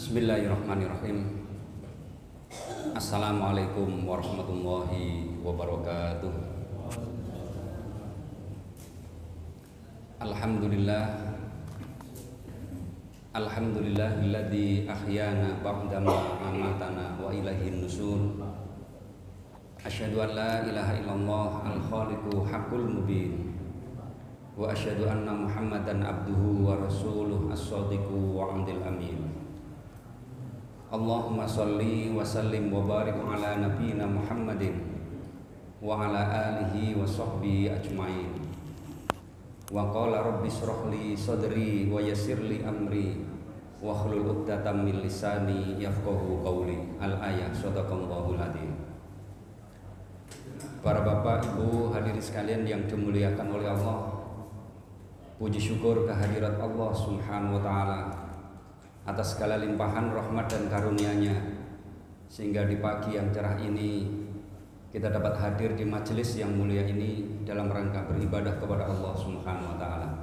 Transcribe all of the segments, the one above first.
Bismillahirrahmanirrahim. Assalamualaikum warahmatullahi wabarakatuh. Alhamdulillahilladzi ahyana ba'dama amatana wa ilaihin nusur. Asyhadu an la ilaha illallah al-khaliqu haqqul mubin. Wa asyhadu anna Muhammadan abduhu wa rasuluh as-shadiqu wa amdil amin. Allahumma sholli wa sallim wa barik ala nabiyyina Muhammadin wa ala alihi wa sahbihi ajmain. Wa qala rabbi shrah li sadri wa yassir li amri wa hlul 'uqdatam min lisani yafqahu qawli. Al-ayah, shadaqallahul adzim. Para bapak, ibu, hadirin sekalian yang dimuliakan oleh Allah, puji syukur kehadirat Allah Subhanahu wa taala atas segala limpahan rahmat dan karunia-Nya, sehingga di pagi yang cerah ini kita dapat hadir di majelis yang mulia ini dalam rangka beribadah kepada Allah Subhanahu wa taala.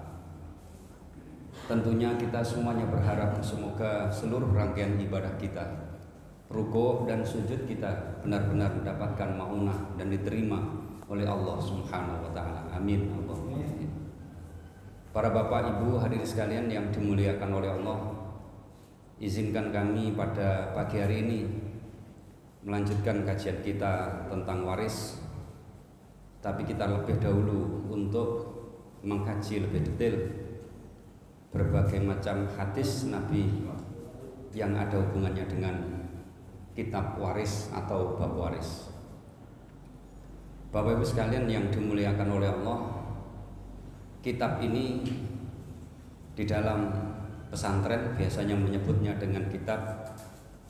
Tentunya kita semuanya berharap semoga seluruh rangkaian ibadah kita, rukuk dan sujud kita benar-benar mendapatkan maunah dan diterima oleh Allah Subhanahu wa taala. Amin. Allahumma amin. Para bapak, ibu, hadirin sekalian yang dimuliakan oleh Allah, izinkan kami pada pagi hari ini melanjutkan kajian kita tentang waris. Tapi kita lebih dahulu untuk mengkaji lebih detail berbagai macam hadis Nabi yang ada hubungannya dengan kitab waris atau bab waris. Bapak ibu sekalian yang dimuliakan oleh Allah, kitab ini di dalam pesantren biasanya menyebutnya dengan kitab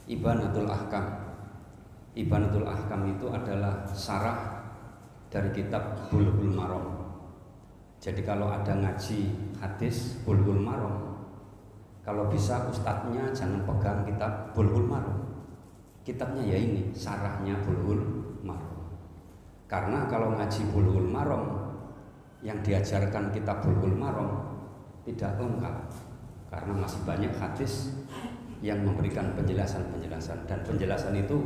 Ibanatul Ahkam. Ibanatul Ahkam itu adalah syarah dari kitab Bulughul Maram. Jadi kalau ada ngaji hadis Bulughul Maram, kalau bisa ustadznya jangan pegang kitab Bulughul Maram. Kitabnya ya ini, syarahnya Bulughul Maram. Karena kalau ngaji Bulughul Maram yang diajarkan kitab Bulughul Maram tidak lengkap, karena masih banyak hadis yang memberikan penjelasan-penjelasan, dan penjelasan itu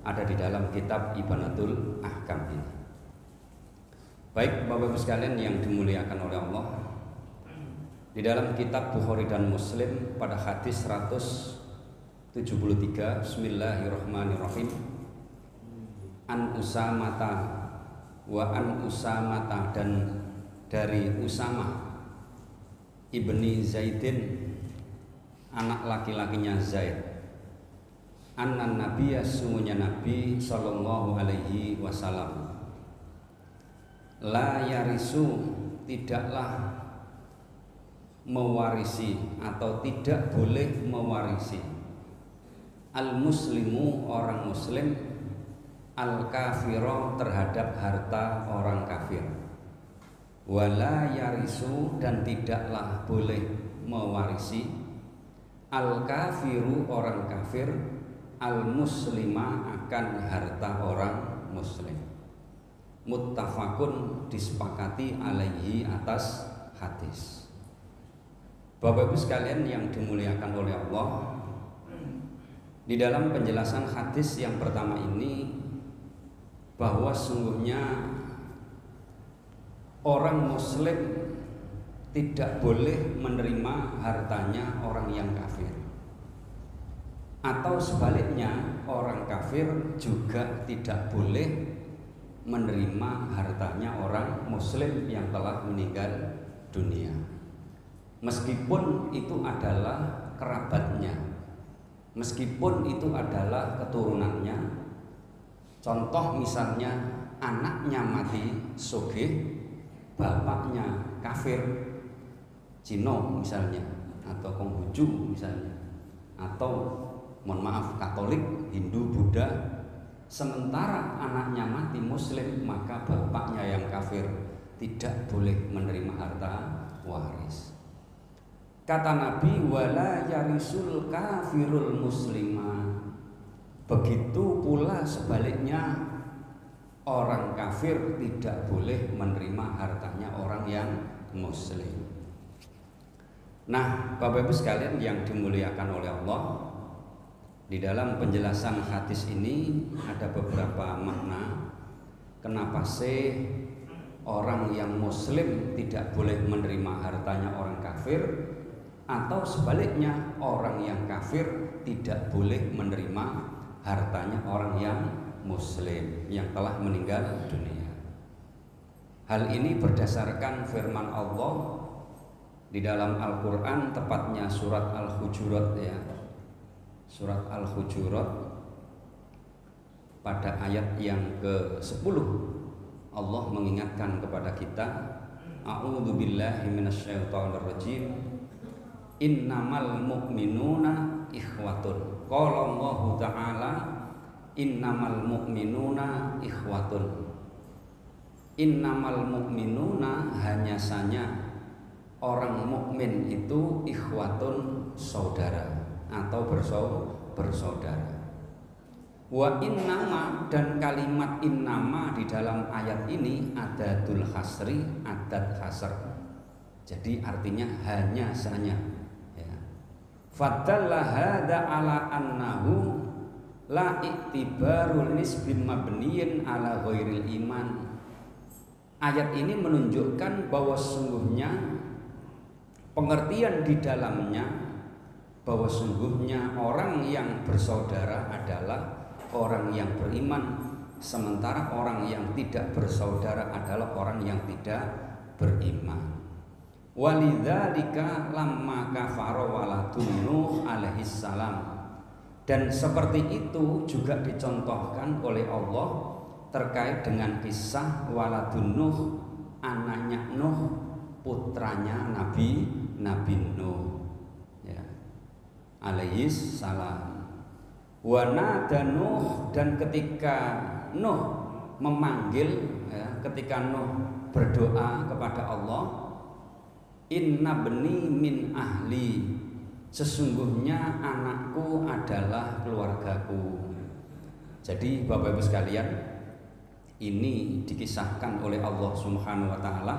ada di dalam kitab Ibanatul Ahkam ini. Baik Bapak Ibu sekalian yang dimuliakan oleh Allah, di dalam kitab Bukhari dan Muslim pada hadis 173, Bismillahirrahmanirrahim, an Usamata wa an Usamata, dan dari Usamah ibni Zaidin, anak laki-lakinya Zaid, anna nabiyya, sungguhnya Nabi sallallahu alaihi wasallam, la yarisu, tidaklah mewarisi atau tidak boleh mewarisi, al muslimu, orang muslim, al kafiro, terhadap harta orang kafir, wala yarisu, dan tidaklah boleh mewarisi, al kafiru, orang kafir, al muslima, akan harta orang muslim. Muttafaqun, disepakati, alaihi, atas hadis. Bapak Ibu sekalian yang dimuliakan oleh Allah, di dalam penjelasan hadis yang pertama ini, bahwa sungguhnya orang muslim tidak boleh menerima hartanya orang yang kafir, atau sebaliknya orang kafir juga tidak boleh menerima hartanya orang muslim yang telah meninggal dunia, meskipun itu adalah kerabatnya, meskipun itu adalah keturunannya. Contoh misalnya anaknya mati sugih, bapaknya kafir, Cino misalnya, atau Konghucu misalnya, atau mohon maaf Katolik, Hindu, Buddha, sementara anaknya mati muslim, maka bapaknya yang kafir tidak boleh menerima harta waris. Kata Nabi, wala yarisul kafirul muslima, begitu pula sebaliknya, orang kafir tidak boleh menerima hartanya orang yang muslim. Nah, Bapak Ibu sekalian yang dimuliakan oleh Allah, Di dalam penjelasan hadis ini ada beberapa makna. Kenapa sih orang yang muslim tidak boleh menerima hartanya orang kafir, atau sebaliknya orang yang kafir tidak boleh menerima hartanya orang yang muslim yang telah meninggal dunia. Hal ini berdasarkan firman Allah di dalam Al-Quran, tepatnya surat Al-Hujurat ya. Surat Al-Hujurat pada ayat yang ke-10 Allah mengingatkan kepada kita, A'udzu billahi minasyaitonir rajim. Innamal mu'minuna ikhwatun. Qala Allah Ta'ala, innamal mu'minuna ikhwatun. Innamal mu'minuna, hanya saja orang mukmin itu ikhwatun, saudara atau bersaudara. Wa innama, dan kalimat innama di dalam ayat ini adatul hasri, adat hasr. Jadi artinya hanya saja. Ya. Fadalla hada ala annahu la iktibarul nisbin mabniyin ala ghairil iman. Ayat ini menunjukkan bahwa sungguhnya pengertian di dalamnya bahwa sungguhnya orang yang bersaudara adalah orang yang beriman, sementara orang yang tidak bersaudara adalah orang yang tidak beriman. Walidzalika lamma kafara waladun Nuh alaihi salam. Dan seperti itu juga dicontohkan oleh Allah terkait dengan kisah waladun Nuh, anaknya Nuh, putranya Nabi Nuh ya, alaihi salam. Wa nada Nuh, dan ketika Nuh memanggil ya, ketika Nuh berdoa kepada Allah, inna bni min ahli, sesungguhnya anakku adalah keluargaku. Jadi Bapak Ibu sekalian, ini dikisahkan oleh Allah Subhanahu wa taala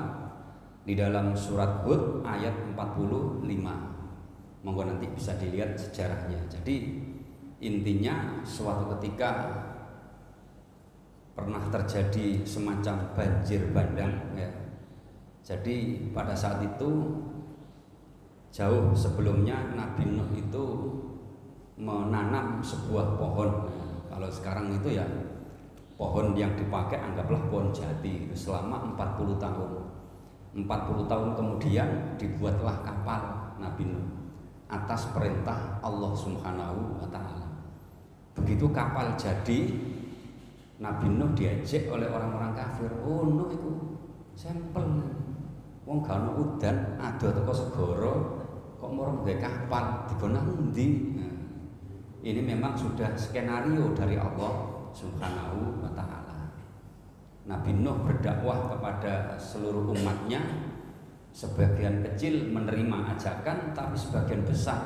di dalam surat Hud ayat 45. Monggo nanti bisa dilihat sejarahnya. Jadi intinya suatu ketika pernah terjadi semacam banjir bandang ya. Jadi pada saat itu jauh sebelumnya Nabi Nuh itu menanam sebuah pohon. Kalau sekarang itu ya pohon yang dipakai anggaplah pohon jati selama 40 tahun. 40 tahun kemudian dibuatlah kapal Nabi Nuh atas perintah Allah Subhanahu wa taala. Begitu kapal jadi, Nabi Nuh diajak oleh orang-orang kafir. Oh Nuh itu sampel, wong gak ono udan, ado teko segara, kok murah nggawe kapal, digono endi? Nah, ini memang sudah skenario dari Allah Subhanahu wa taala. Nabi Nuh berdakwah kepada seluruh umatnya. Sebagian kecil menerima ajakan, tapi sebagian besar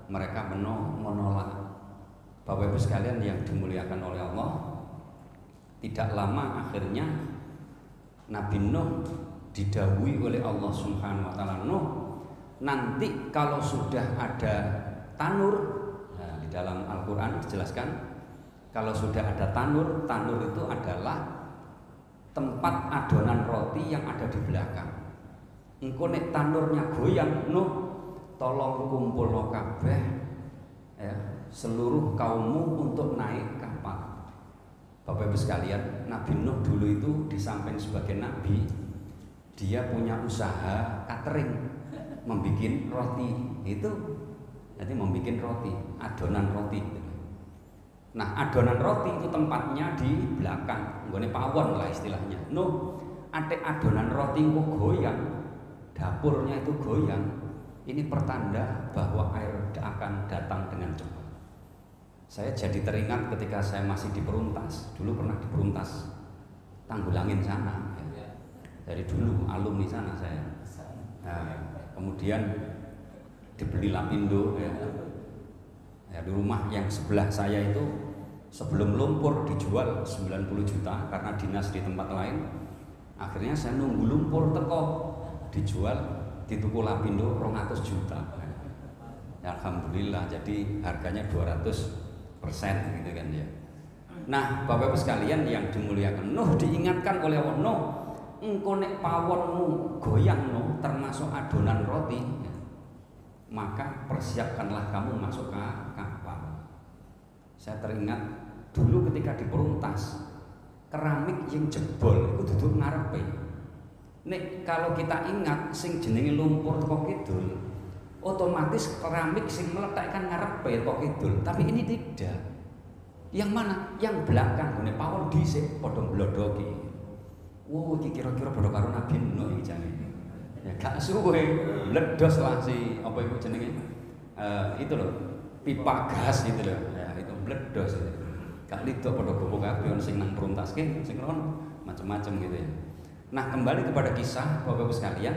mereka menolak. Bapak Ibu sekalian yang dimuliakan oleh Allah, tidak lama akhirnya Nabi Nuh didhawuhi oleh Allah Subhanahu wa taala, Nuh, nanti kalau sudah ada tanur, nah, di dalam Al-Qur'an dijelaskan kalau sudah ada tanur itu adalah tempat adonan roti yang ada di belakang. Engko nek tanurnya goyang, Nuh, tolong kumpulno kabeh ya, seluruh kaummu untuk naik kapal. Bapak Ibu sekalian, Nabi Nuh dulu itu di samping sebagai nabi, dia punya usaha catering, membuat roti. Itu jadi membuat roti, adonan roti. Nah, adonan roti itu tempatnya di belakang, nggone pawon lah istilahnya. Nuh, atek adonan roti kok goyang, dapurnya itu goyang. Ini pertanda bahwa air akan datang dengan cepat. Saya jadi teringat ketika saya masih di Peruntas. Dulu pernah di Peruntas, Tanggulangin sana ya. Dari dulu alumni sana saya. Nah, kemudian dibeli Lapindo ya. Ya, di rumah yang sebelah saya itu sebelum lumpur dijual 90 juta karena dinas di tempat lain. Akhirnya saya nunggu lumpur teko, dijual di tuku Lapindo 200 juta. Ya, alhamdulillah, jadi harganya 200 gitu kan ya. Nah, Bapak Ibu sekalian yang dimuliakan, Nuh diingatkan oleh Allah, Nuh, engko nek pawonmu goyang Nuh, termasuk adonan roti, ya, maka persiapkanlah kamu masuk ke kapal. Saya teringat dulu ketika di Peruntas, keramik yang jebol itu duduk ngarepe. Nek kalau kita ingat sing jenenge lumpur teko kidul, otomatis keramik sing meletakkan ngarepe teko kidul, tapi ini tidak. Yang mana? Yang belakang gone pawon dhisik padha mblodoki. Wow, iki kira-kira padha karo Nabi Nuh iki jane. Ya gak suwe meledos lah si apa iku jenenge? Itu loh, pipa gas gitu loh. Ya, itu meledos itu. Gak lido padha gowo kabeh ono sing nang peruntaske, sing ono macam-macam gitu ya. Nah, kembali kepada kisah Bapak Ibu sekalian,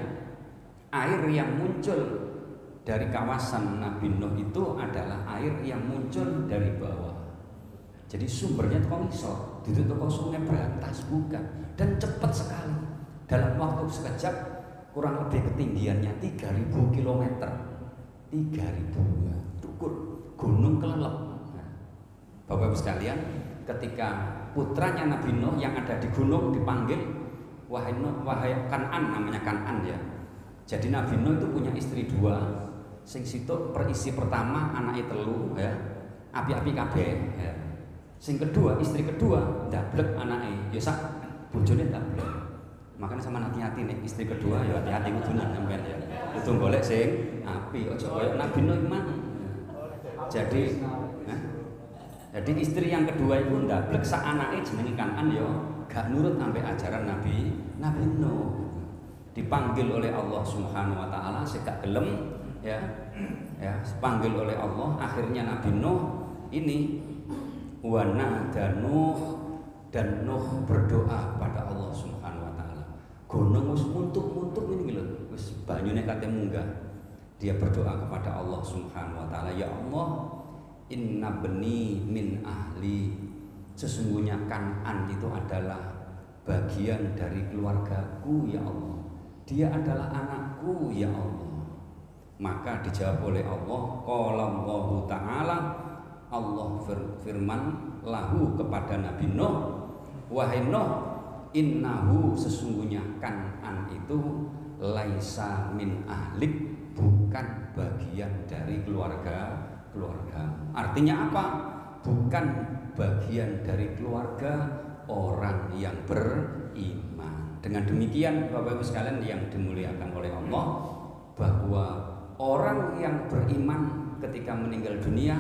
air yang muncul dari kawasan Nabi Nuh itu adalah air yang muncul dari bawah. Jadi sumbernya teko ngisor, itu teko sungai Berantas bukan, dan cepat sekali. Dalam waktu sekejap kurang lebih ketinggiannya 3000 km. 3000 ya, ukur gunung kelelep. Nah, Bapak Ibu sekalian, ketika putranya Nabi Nuh yang ada di gunung dipanggil, wahai Nuh, wahai Kan'an, namanya Kan'an ya. Jadi Nabi Nuh itu punya istri 2. Sing situ perisi pertama anaknya 3 ya. Api-api kabeh ya. Sing kedua, istri kedua ndablek anake, ya sak bojone ndablek. Makanya sama hati-hati nih, istri kedua ya hati-hati kudunan sampean ya. Kudu golek sing api, aja koyo Nabi Nuh iman. Jadi istri yang kedua itu ndablek sak anake jenenge Kan'an ya gak nurut sampai ajaran Nabi Nuh. Dipanggil oleh Allah Subhanahu wa taala sik gak gelem ya. Ya, dipanggil oleh Allah, akhirnya Nabi Nuh ini wana dan Nuh berdoa pada Allah Subhanahu wa taala. Gunung wis muntuk-muntuk ini lho, wis banyune kate munggah. Dia berdoa kepada Allah Subhanahu wa taala, ya Allah, inna bani min ahli. Sesungguhnya Kan'an itu adalah bagian dari keluargaku ya Allah. Dia adalah anakku ya Allah. Maka dijawab oleh Allah, qala Allahu ta'ala, Allah firman lahu kepada Nabi Nuh, wahai Nuh, innahu sesungguhnya Kan'an itu laisa min ahlik, bukan bagian dari keluarga. Artinya apa? Bukan bagian dari keluarga orang yang beriman. Dengan demikian Bapak Ibu sekalian yang dimuliakan oleh Allah, bahwa orang yang beriman ketika meninggal dunia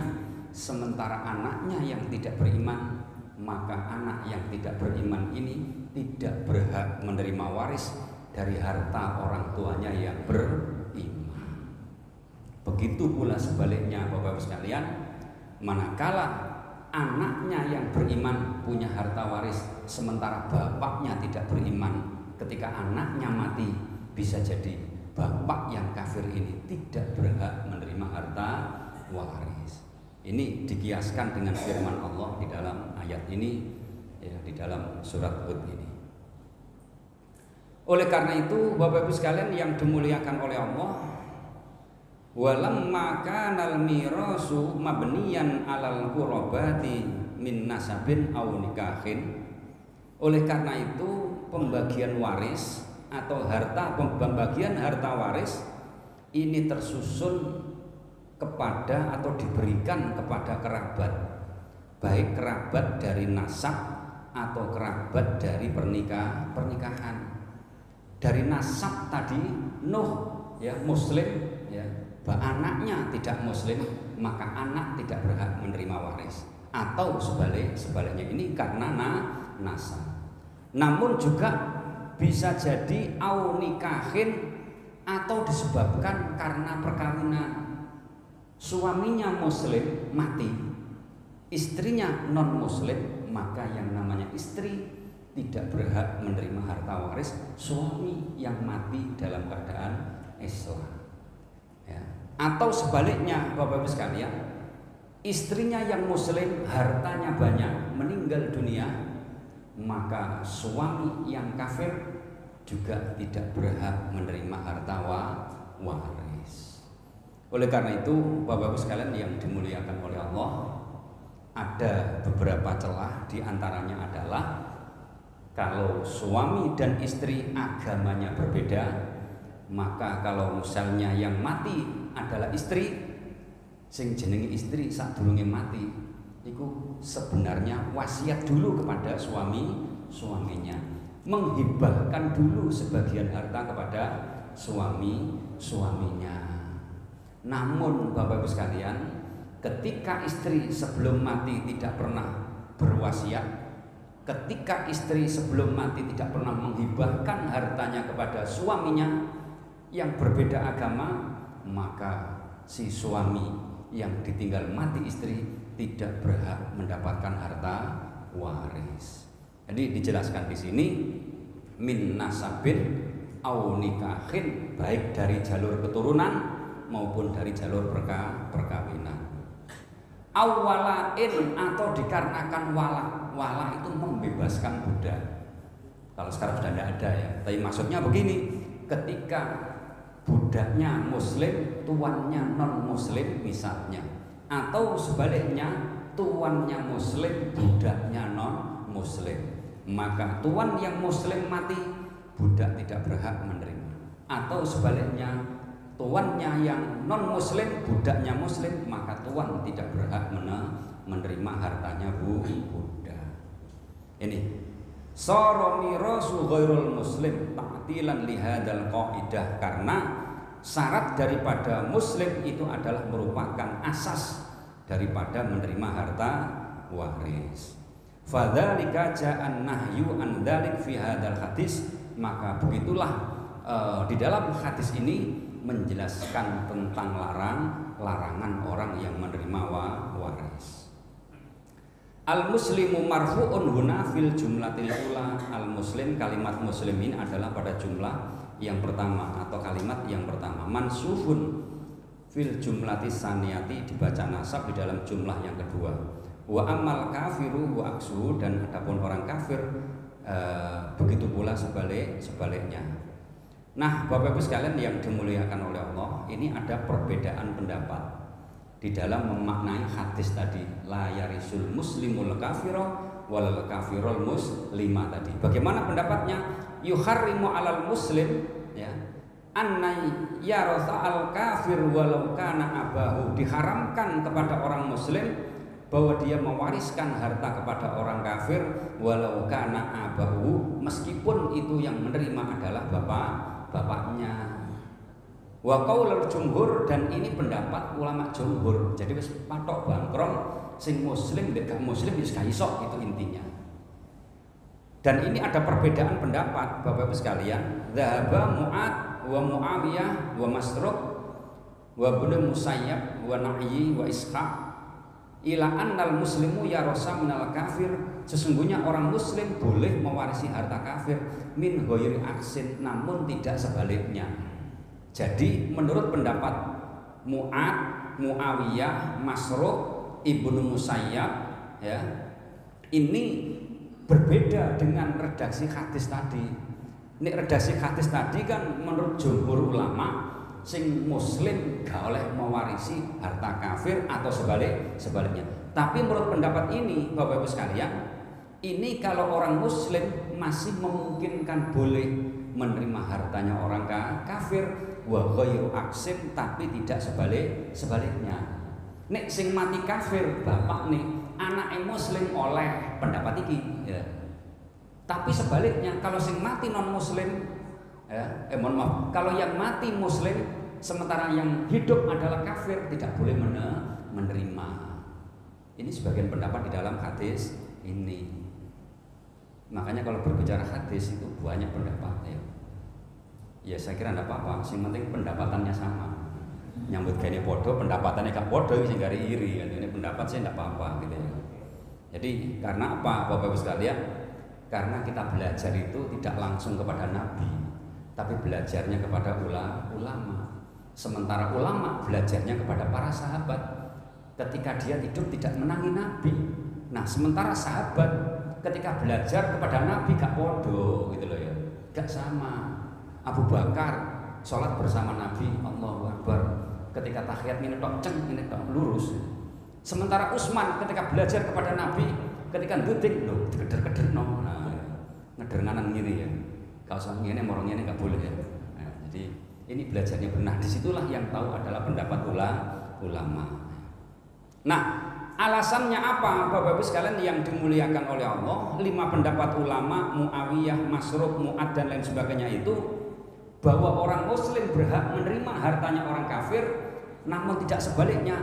sementara anaknya yang tidak beriman, maka anak yang tidak beriman ini tidak berhak menerima waris dari harta orang tuanya yang beriman. Begitu pula sebaliknya Bapak Ibu sekalian, manakala anaknya yang beriman punya harta waris sementara bapaknya tidak beriman, ketika anaknya mati bisa jadi bapak yang kafir ini tidak berhak menerima harta waris. Ini dikiaskan dengan firman Allah di dalam ayat ini ya, di dalam surat Hud ini. Oleh karena itu Bapak Ibu sekalian yang dimuliakan oleh Allah, walamma kanal mirasu mabniyan alal qurabati min nasabin aw nikahin. Oleh karena itu pembagian waris atau pembagian harta waris ini tersusun kepada atau diberikan kepada kerabat, baik kerabat dari nasab atau kerabat dari pernikahan. Dari nasab tadi Nuh ya muslim ya, anaknya tidak muslim, maka anak tidak berhak menerima waris. Atau sebaliknya ini karena nasab. Namun juga bisa jadi au nikahin atau disebabkan karena perkawinan. Suaminya muslim mati, istrinya non muslim, maka yang namanya istri tidak berhak menerima harta waris suami yang mati dalam keadaan Islam ya. Atau sebaliknya Bapak Ibu sekalian, istrinya yang muslim hartanya banyak, meninggal dunia, maka suami yang kafir juga tidak berhak menerima harta waris. Oleh karena itu Bapak Ibu sekalian yang dimuliakan oleh Allah, ada beberapa celah, di antaranya adalah kalau suami dan istri agamanya berbeda, maka kalau misalnya yang mati adalah istri, sing jenenge istri sadurunge mati itu sebenarnya wasiat dulu kepada suaminya, menghibahkan dulu sebagian harta kepada suaminya. Namun Bapak Ibu sekalian, ketika istri sebelum mati tidak pernah berwasiat, ketika istri sebelum mati tidak pernah menghibahkan hartanya kepada suaminya yang berbeda agama, maka si suami yang ditinggal mati istri tidak berhak mendapatkan harta waris. Jadi dijelaskan di sini min nasabin au nikahin, baik dari jalur keturunan maupun dari jalur perkawinan. Awalain, atau dikarenakan wala itu membebaskan budak. Kalau sekarang sudah tidak ada ya, tapi maksudnya begini, ketika budaknya muslim, tuannya non muslim misalnya, atau sebaliknya tuannya muslim, budaknya non muslim, maka tuan yang muslim mati, budak tidak berhak menerima. Atau sebaliknya, tuannya yang non muslim, budaknya muslim, maka tuan tidak berhak menerima hartanya budak. Ini sara mirasu ghairul muslim ta'tilan lihadal qaidah, karena syarat daripada muslim itu adalah merupakan asas daripada menerima harta waris. Fadzalika ja'an nahyu an dzalik fi hadzal hadis, maka begitulah di dalam hadis ini menjelaskan tentang larangan orang yang menerima waris. Al muslimu marfu'un huna fil jumlatil ula. Al muslim, kalimat muslimin adalah pada jumlah yang pertama atau kalimat yang pertama. Mansufun fil jumlatis saniyati, dibaca nasab di dalam jumlah yang kedua. Wa amal kafiru wa aksuhu, dan adapun orang kafir begitu pula sebaliknya. Nah, Bapak Ibu sekalian yang dimuliakan oleh Allah, ini ada perbedaan pendapat di dalam memaknai hadis tadi, la yarisul muslimul kafiro wal kafirul muslima tadi. Bagaimana pendapatnya? Yuharrimu alal muslim, ya, anna yarasa al kafir walau kana abahu, diharamkan kepada orang muslim bahwa dia mewariskan harta kepada orang kafir walau kana abahu, meskipun itu yang menerima adalah bapaknya. Wa qaulul jumhur, dan ini pendapat ulama jumhur. Jadi wis patok bangkrong sing muslim mbek gak muslim wis gak iso, itu intinya. Dan ini ada perbedaan pendapat Bapak Ibu sekalian. Dzahaba Mu'ad wa Muawiyah wa Masruq wa Ibnu Musayyab wa Na'yi wa Ishaq ila annal muslimu yarasa minal kafir, sesungguhnya orang muslim boleh mewarisi harta kafir min ghairi aksin, namun tidak sebaliknya. Jadi menurut pendapat Mu'ad, Muawiyah, Masruq, Ibnu Musayyab, ya, ini berbeda dengan redaksi hadis tadi. Ini redaksi hadis tadi kan menurut jumhur ulama, sing muslim gak oleh mewarisi harta kafir atau sebaliknya. Tapi menurut pendapat ini Bapak Ibu sekalian, ini kalau orang muslim masih memungkinkan boleh menerima hartanya orang kafir, wa ghairu aksim, tapi tidak sebaliknya. Nek sing mati kafir bapak nih, anak muslim oleh pendapat iki, ya. Tapi sebaliknya kalau sing mati non muslim, ya, mohon maaf, kalau yang mati muslim sementara yang hidup adalah kafir, tidak boleh menerima. Ini sebagian pendapat di dalam hadis ini. Makanya kalau berbicara hadis itu banyak pendapat, ya. Ya saya kira tidak apa-apa, yang penting pendapatannya sama. Nyambut gini podo, pendapatannya gak podo, sing gak iri kan. Ini pendapat saya tidak apa-apa gitu ya. Jadi karena apa Bapak Ibu sekalian? Karena kita belajar itu tidak langsung kepada Nabi, tapi belajarnya kepada ulama. Sementara ulama belajarnya kepada para sahabat. Ketika dia hidup tidak menangi Nabi. Nah sementara sahabat ketika belajar kepada Nabi gak podo gitu loh ya, gak sama. Abu Bakar sholat bersama Nabi, Allahu Akbar. Ketika tahiyat ini tok ceng, ini tok lurus. Sementara Utsman ketika belajar kepada Nabi, ketika duting loh, keder-keder no, ngeder nganan ngiri ya. Kalau sama ini morongnya ini nggak boleh ya. Nah, jadi ini belajarnya benar. Disitulah yang tahu adalah pendapat ulama. Nah, alasannya apa, Bapak Ibu sekalian yang dimuliakan oleh Allah? 5 pendapat ulama, Muawiyah, Masruq, Mu'ad dan lain sebagainya itu bahwa orang Muslim berhak menerima hartanya orang kafir, namun tidak sebaliknya.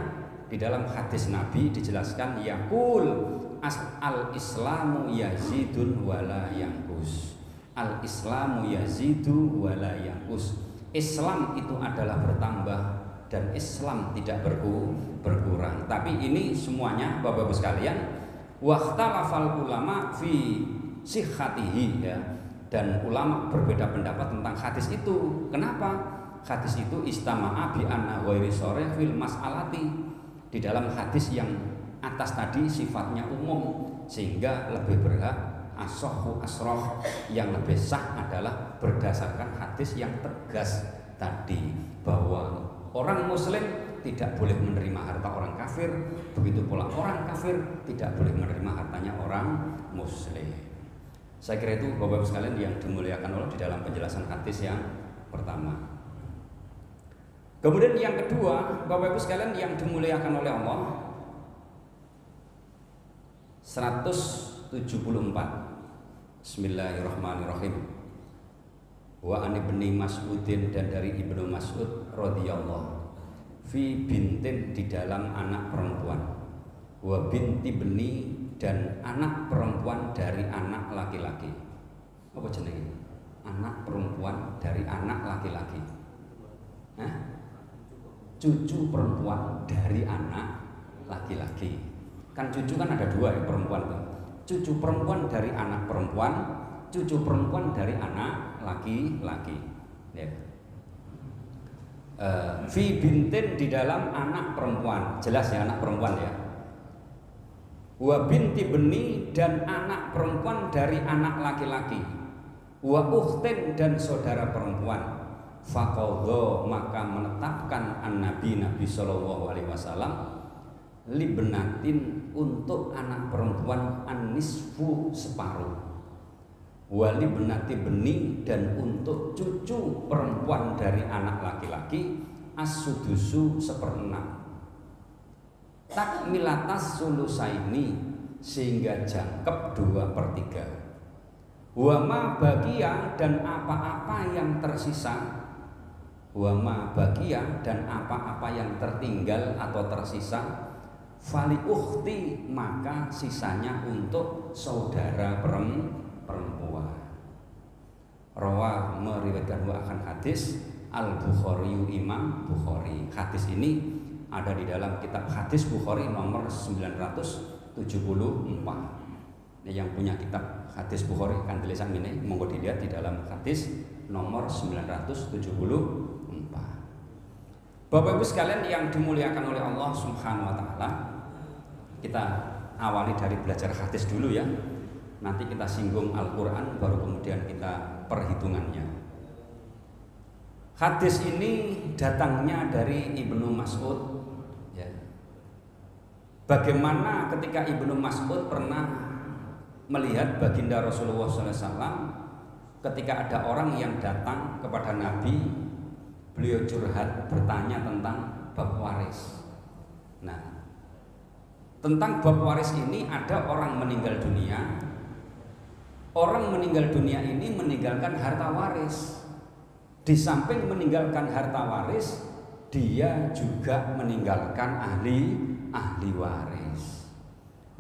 Di dalam hadis Nabi dijelaskan yaqul al-islamu yazidun wala yanqus. Al-islamu yazidu wala yanqus. Islam itu adalah bertambah dan Islam tidak berkurang. Tapi ini semuanya Bapak-Ibu sekalian, waqtalafal ulama fi sihhatihi ya. Dan ulama berbeda pendapat tentang hadis itu. Kenapa? Hadis itu istama'a bi anna ghairi sharih fil mas'alati. Di dalam hadis yang atas tadi sifatnya umum, sehingga lebih berhak as-sahhu asroh, yang lebih sah adalah berdasarkan hadis yang tegas tadi bahwa orang Muslim tidak boleh menerima harta orang kafir, begitu pula orang kafir tidak boleh menerima hartanya orang Muslim. Saya kira itu Bapak-Ibu sekalian yang dimuliakan Allah di dalam penjelasan hadis yang pertama. Kemudian yang kedua, Bapak-Ibu sekalian yang dimuliakan oleh Allah, 174. Bismillahirrahmanirrahim. Wa an ibni Mas'udin, dan dari Ibnu Mas'ud radhiyallahu fi bintin, di dalam anak perempuan, wa binti beni, dan anak perempuan dari anak laki-laki. Apa jenenge? Anak perempuan dari anak laki-laki. Hah? Cucu perempuan dari anak laki-laki. Kan cucu kan ada 2 ya, perempuan tuh. Cucu perempuan dari anak perempuan, cucu perempuan dari anak laki-laki. Ya. Fi bintin, di dalam anak perempuan, jelas ya anak perempuan ya. Wa binti beni, dan anak perempuan dari anak laki-laki. Wa ukhtin, dan saudara perempuan. Faqadha, maka menetapkan Nabi Sallallahu Alaihi Wasallam libnatin, untuk anak perempuan an-nisfu, separuh, wali benati beni, dan untuk cucu perempuan dari anak laki-laki as-sudusu, 1/6, takmilatas sulusaini, sehingga jangkep 2/3, wama bagia, dan apa-apa yang tersisa, wama bagia, dan apa-apa yang tertinggal atau tersisa, fali ukhti, maka sisanya untuk saudara perempuan. Rawah, meriwayatkan akan hadis Al-Bukhari, Imam Bukhari. Hadis ini ada di dalam kitab hadis Bukhari nomor 974. Yang punya kitab hadis Bukhari kan tulisan ini, monggo dilihat di dalam hadis nomor 974. Bapak Ibu sekalian yang dimuliakan oleh Allah Subhanahu wa taala, kita awali dari belajar hadis dulu ya. Nanti kita singgung Al-Qur'an, baru kemudian kita perhitungannya. Hadis ini datangnya dari Ibnu Mas'ud ya. Bagaimana ketika Ibnu Mas'ud pernah melihat baginda Rasulullah SAW, ketika ada orang yang datang kepada Nabi, beliau curhat, bertanya tentang bab waris. Nah, tentang bab waris ini ada orang meninggal dunia. Orang meninggal dunia ini meninggalkan harta waris. Di samping meninggalkan harta waris, dia juga meninggalkan ahli waris.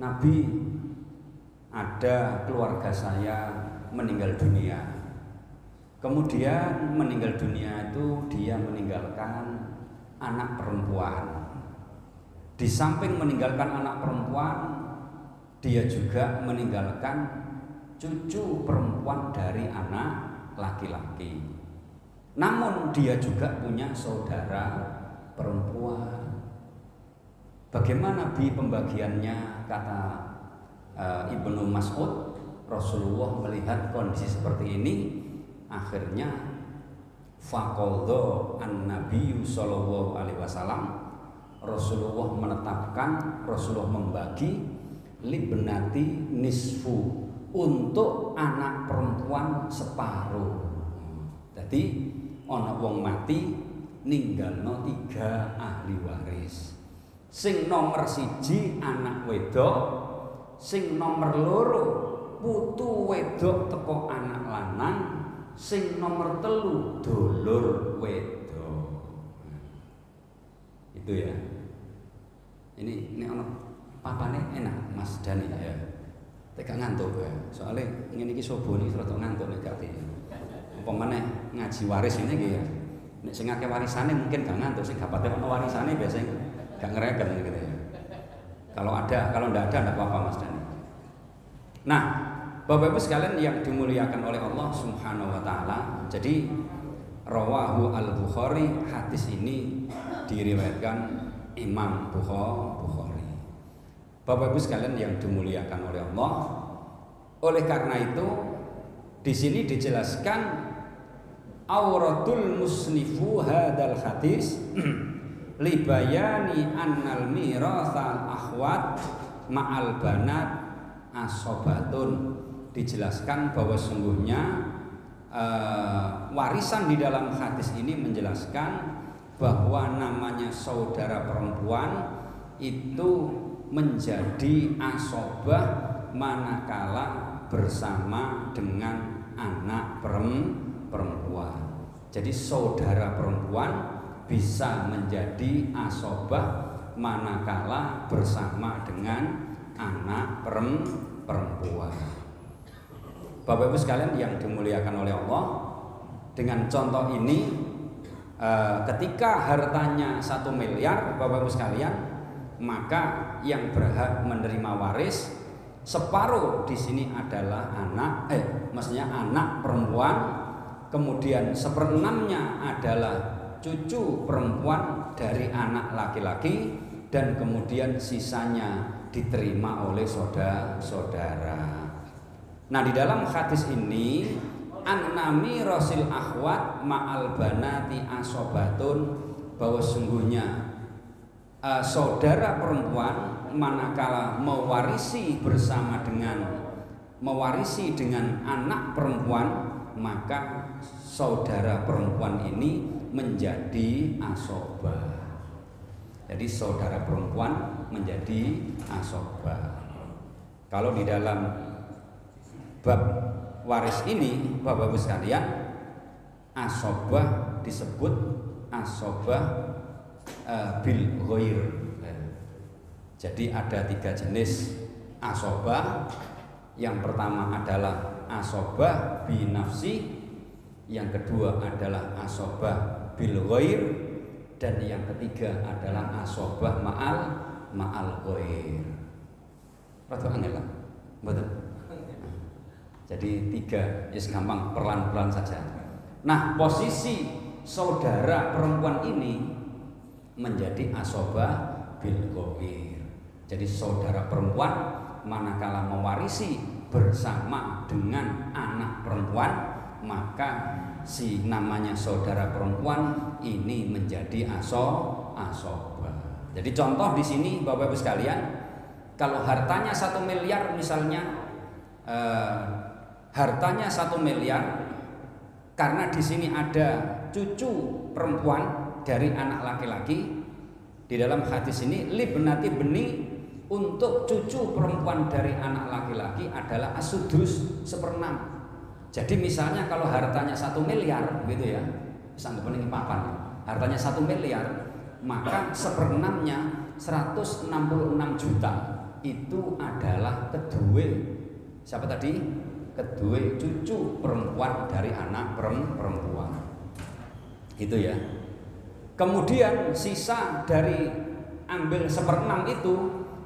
Nabi, ada keluarga saya meninggal dunia. Kemudian meninggal dunia itu dia meninggalkan anak perempuan. Di samping meninggalkan anak perempuan, dia juga meninggalkan cucu perempuan dari anak laki-laki. Namun dia juga punya saudara perempuan. Bagaimana pembagiannya, kata Ibnu Mas'ud, Rasulullah melihat kondisi seperti ini, akhirnya faqadha an-nabiyyu sallallahu alaihi wasallam, Rasulullah menetapkan, Rasulullah membagi libnati nisfu untuk anak perempuan separuh. Jadi ana wong mati ninggalno 3 ahli waris. Sing nomor 1 anak wedok, sing nomor 2 putu wedok teko anak lanang, sing nomor 3 dulur wedok. Itu ya. Ini ana papane enak Mas Dani ya. Teka ngantuk ya. Soalnya ngene iki sobo niki rada ngantuk nek gak di. Apa meneh ngaji waris ini iki ya. Nek sing akeh warisane mungkin gak ngantuk, sing gak pate ono warisane biasanya gak ngereken gitu ya. Kalau ndak ada ndak apa-apa Mas Dani. Nah, Bapak Ibu sekalian yang dimuliakan oleh Allah Subhanahu wa taala. Jadi rawahu Al-Bukhari, hadis ini diriwayatkan Imam Bukhari. Bapak Ibu sekalian yang dimuliakan oleh Allah. Oleh karena itu di sini dijelaskan auratul musnifu hadal hadis libayani annal miratsal akhwat ma'al banat asobatun. Dijelaskan bahwa sungguhnya warisan di dalam hadis ini menjelaskan bahwa namanya saudara perempuan itu menjadi asobah manakala bersama dengan anak perempuan. Jadi saudara perempuan bisa menjadi asobah manakala bersama dengan anak perempuan. Bapak Ibu sekalian yang dimuliakan oleh Allah, dengan contoh ini ketika hartanya 1 miliar Bapak Ibu sekalian, maka yang berhak menerima waris separuh di sini adalah maksudnya anak perempuan, kemudian 1/6-nya adalah cucu perempuan dari anak laki-laki, dan kemudian sisanya diterima oleh saudara-saudara. Nah, di dalam hadis ini an-nami rosil akhwat ma'al banati asobatun, bahwa sungguhnya saudara perempuan manakala mewarisi dengan anak perempuan, maka saudara perempuan ini menjadi asobah. Jadi saudara perempuan menjadi asobah. Kalau di dalam bab waris ini Bapak Ibu sekalian, asobah disebut asobah bil ghair. Jadi ada 3 jenis asobah. Yang pertama adalah asobah bi nafsi, yang kedua adalah asobah bil ghair, dan yang ketiga adalah asobah ma'al ghair. Rada angel lah. Betul. Jadi 3, ya gampang, pelan-pelan saja. Nah, posisi saudara perempuan ini menjadi asobah bil ghair. Jadi saudara perempuan manakala mewarisi bersama dengan anak perempuan, maka si namanya saudara perempuan ini menjadi asobah. Jadi contoh di sini Bapak Ibu sekalian, kalau hartanya 1 miliar misalnya, hartanya 1 miliar, karena di sini ada cucu perempuan dari anak laki-laki. Di dalam hadis ini libnati beni, untuk cucu perempuan dari anak laki-laki adalah asudus 1/6. Jadi misalnya kalau hartanya 1 miliar gitu ya, sanggup ini papan, hartanya 1 miliar, maka 1/6-nya 166 juta itu adalah kedua, siapa tadi? Kedua cucu perempuan dari anak perempuan. Itu ya. Kemudian sisa dari ambil 1/6 itu,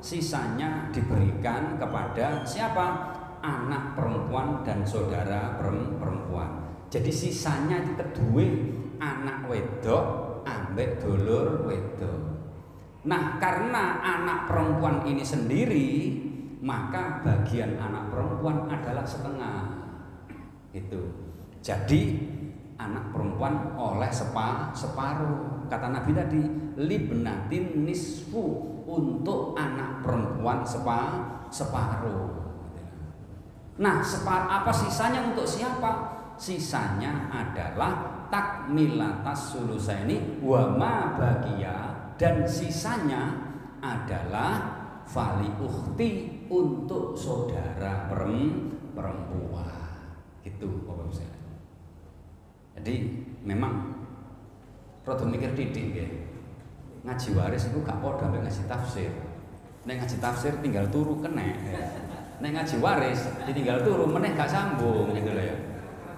sisanya diberikan kepada siapa? Anak perempuan dan saudara perempuan. Jadi sisanya itu kedua anak wedok ambek dulur wedok. Nah, karena anak perempuan ini sendiri, maka bagian anak perempuan adalah setengah. Itu. Jadi anak perempuan oleh separuh. Kata Nabi tadi, libnatin nisfu, untuk anak perempuan separuh. Nah, apa sisanya untuk siapa? Sisanya adalah takmilatas sulusaini wa ma baqiya, dan sisanya adalah fali ukhti, untuk saudara perempuan. Gitu Bapak Ibu sekalian. Jadi memang rada mikir titik nggih. Ngaji waris itu gak padha mek ngaji tafsir. Nek ngaji tafsir tinggal turu kenek. Nek ngaji waris ditinggal turu meneh gak sambung gitu loh ya.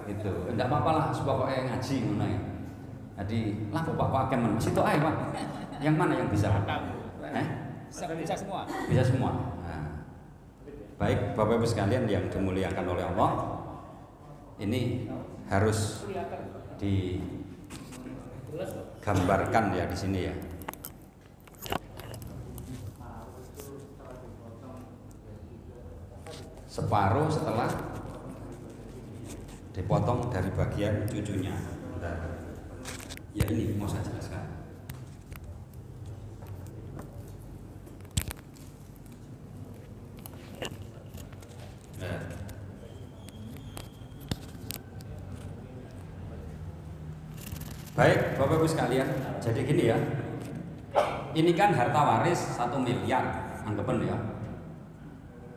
Gitu. Enggak apa-apa lah, pokoknya ngaji ngono ya. Jadi lah Bapak kemen mesti tok ae, Pak. Yang mana yang bisa? Bisa semua. Bisa semua. Nah. Baik Bapak Ibu sekalian yang dimuliakan oleh Allah, ini harus digambarkan ya di sini ya. Separuh setelah dipotong dari bagian cucunya. Bentar. Ya ini mau saya jelaskan. Baik Bapak Ibu sekalian, jadi gini ya. Ini kan harta waris 1 miliar, anggapan ya.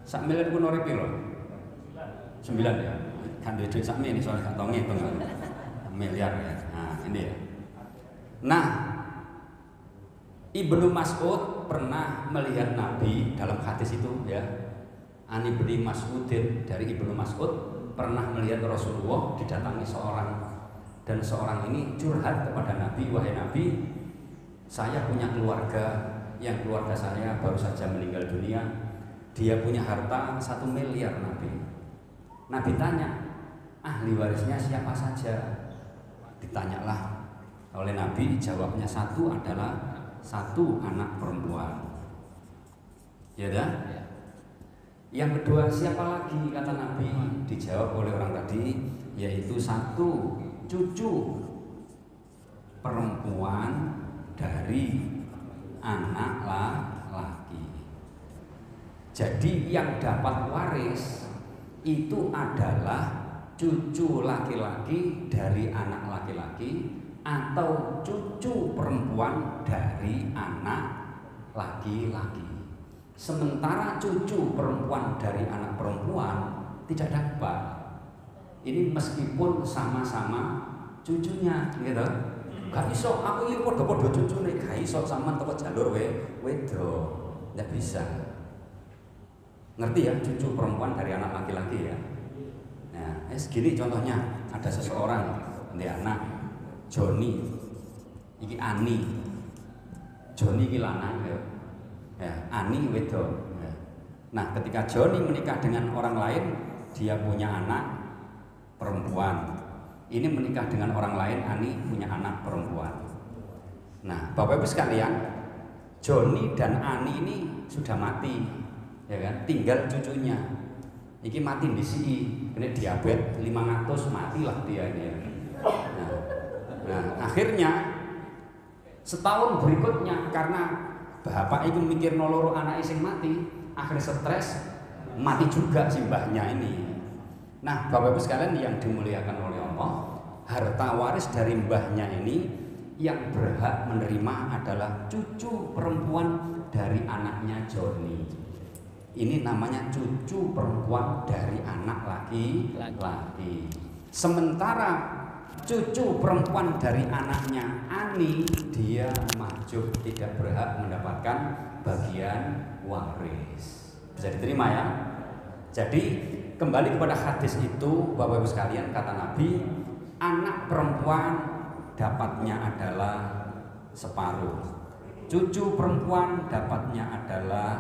1 miliar pun ora piro? 9 ya. Kan duit sak ini soalnya gak tau ngitung. Miliar ya. Nah, ini ya. Nah, Ibnu Mas'ud pernah melihat Nabi dalam hadis itu ya. Ani bin Mas'udin, dari Ibnu Mas'ud pernah melihat Rasulullah didatangi seorang, dan seorang ini curhat kepada Nabi, wahai Nabi, saya punya keluarga, yang keluarga saya baru saja meninggal dunia, dia punya harta 1 miliar Nabi. Nabi tanya, ahli warisnya siapa saja? Ditanyalah oleh Nabi, jawabnya satu adalah 1 anak perempuan. Ya dah? Yang kedua siapa lagi, kata Nabi? Dijawab oleh orang tadi, yaitu 1 cucu perempuan dari anak laki. Jadi yang dapat waris itu adalah cucu laki-laki dari anak laki-laki atau cucu perempuan dari anak laki-laki. Sementara cucu perempuan dari anak perempuan tidak dapat. Ini meskipun sama-sama cucunya, gitu. Gak iso, aku ini podo-podo cucu nih, gak iso sama toko jalur wedo, nggak bisa. Ngerti ya, cucu perempuan dari anak laki-laki ya. Nah, segini contohnya, ada seseorang, dia anak Joni, iki Ani, Joni iki lanang ya. Ya, Ani wedo. Ya. Nah, ketika Joni menikah dengan orang lain, dia punya anak perempuan. Ini menikah dengan orang lain, Ani punya anak perempuan. Nah, Bapak Ibu sekalian, Joni dan Ani ini sudah mati, ya kan? Tinggal cucunya. Iki mati di sini, kena diabetes 500, matilah dia ini. Ya. Nah, akhirnya setahun berikutnya karena bapak itu mikir noloro anak sing mati, akhirnya stres, mati juga si mbahnya ini. Nah, Bapak Ibu sekalian yang dimuliakan oleh Allah, harta waris dari mbahnya ini yang berhak menerima adalah cucu perempuan dari anaknya Joni. Ini namanya cucu perempuan dari anak laki-laki. Sementara cucu perempuan dari anaknya Ani, dia mahjub, tidak berhak mendapatkan bagian waris. Bisa diterima ya? Jadi kembali kepada hadis itu, Bapak Ibu sekalian, kata Nabi, anak perempuan dapatnya adalah separuh, cucu perempuan dapatnya adalah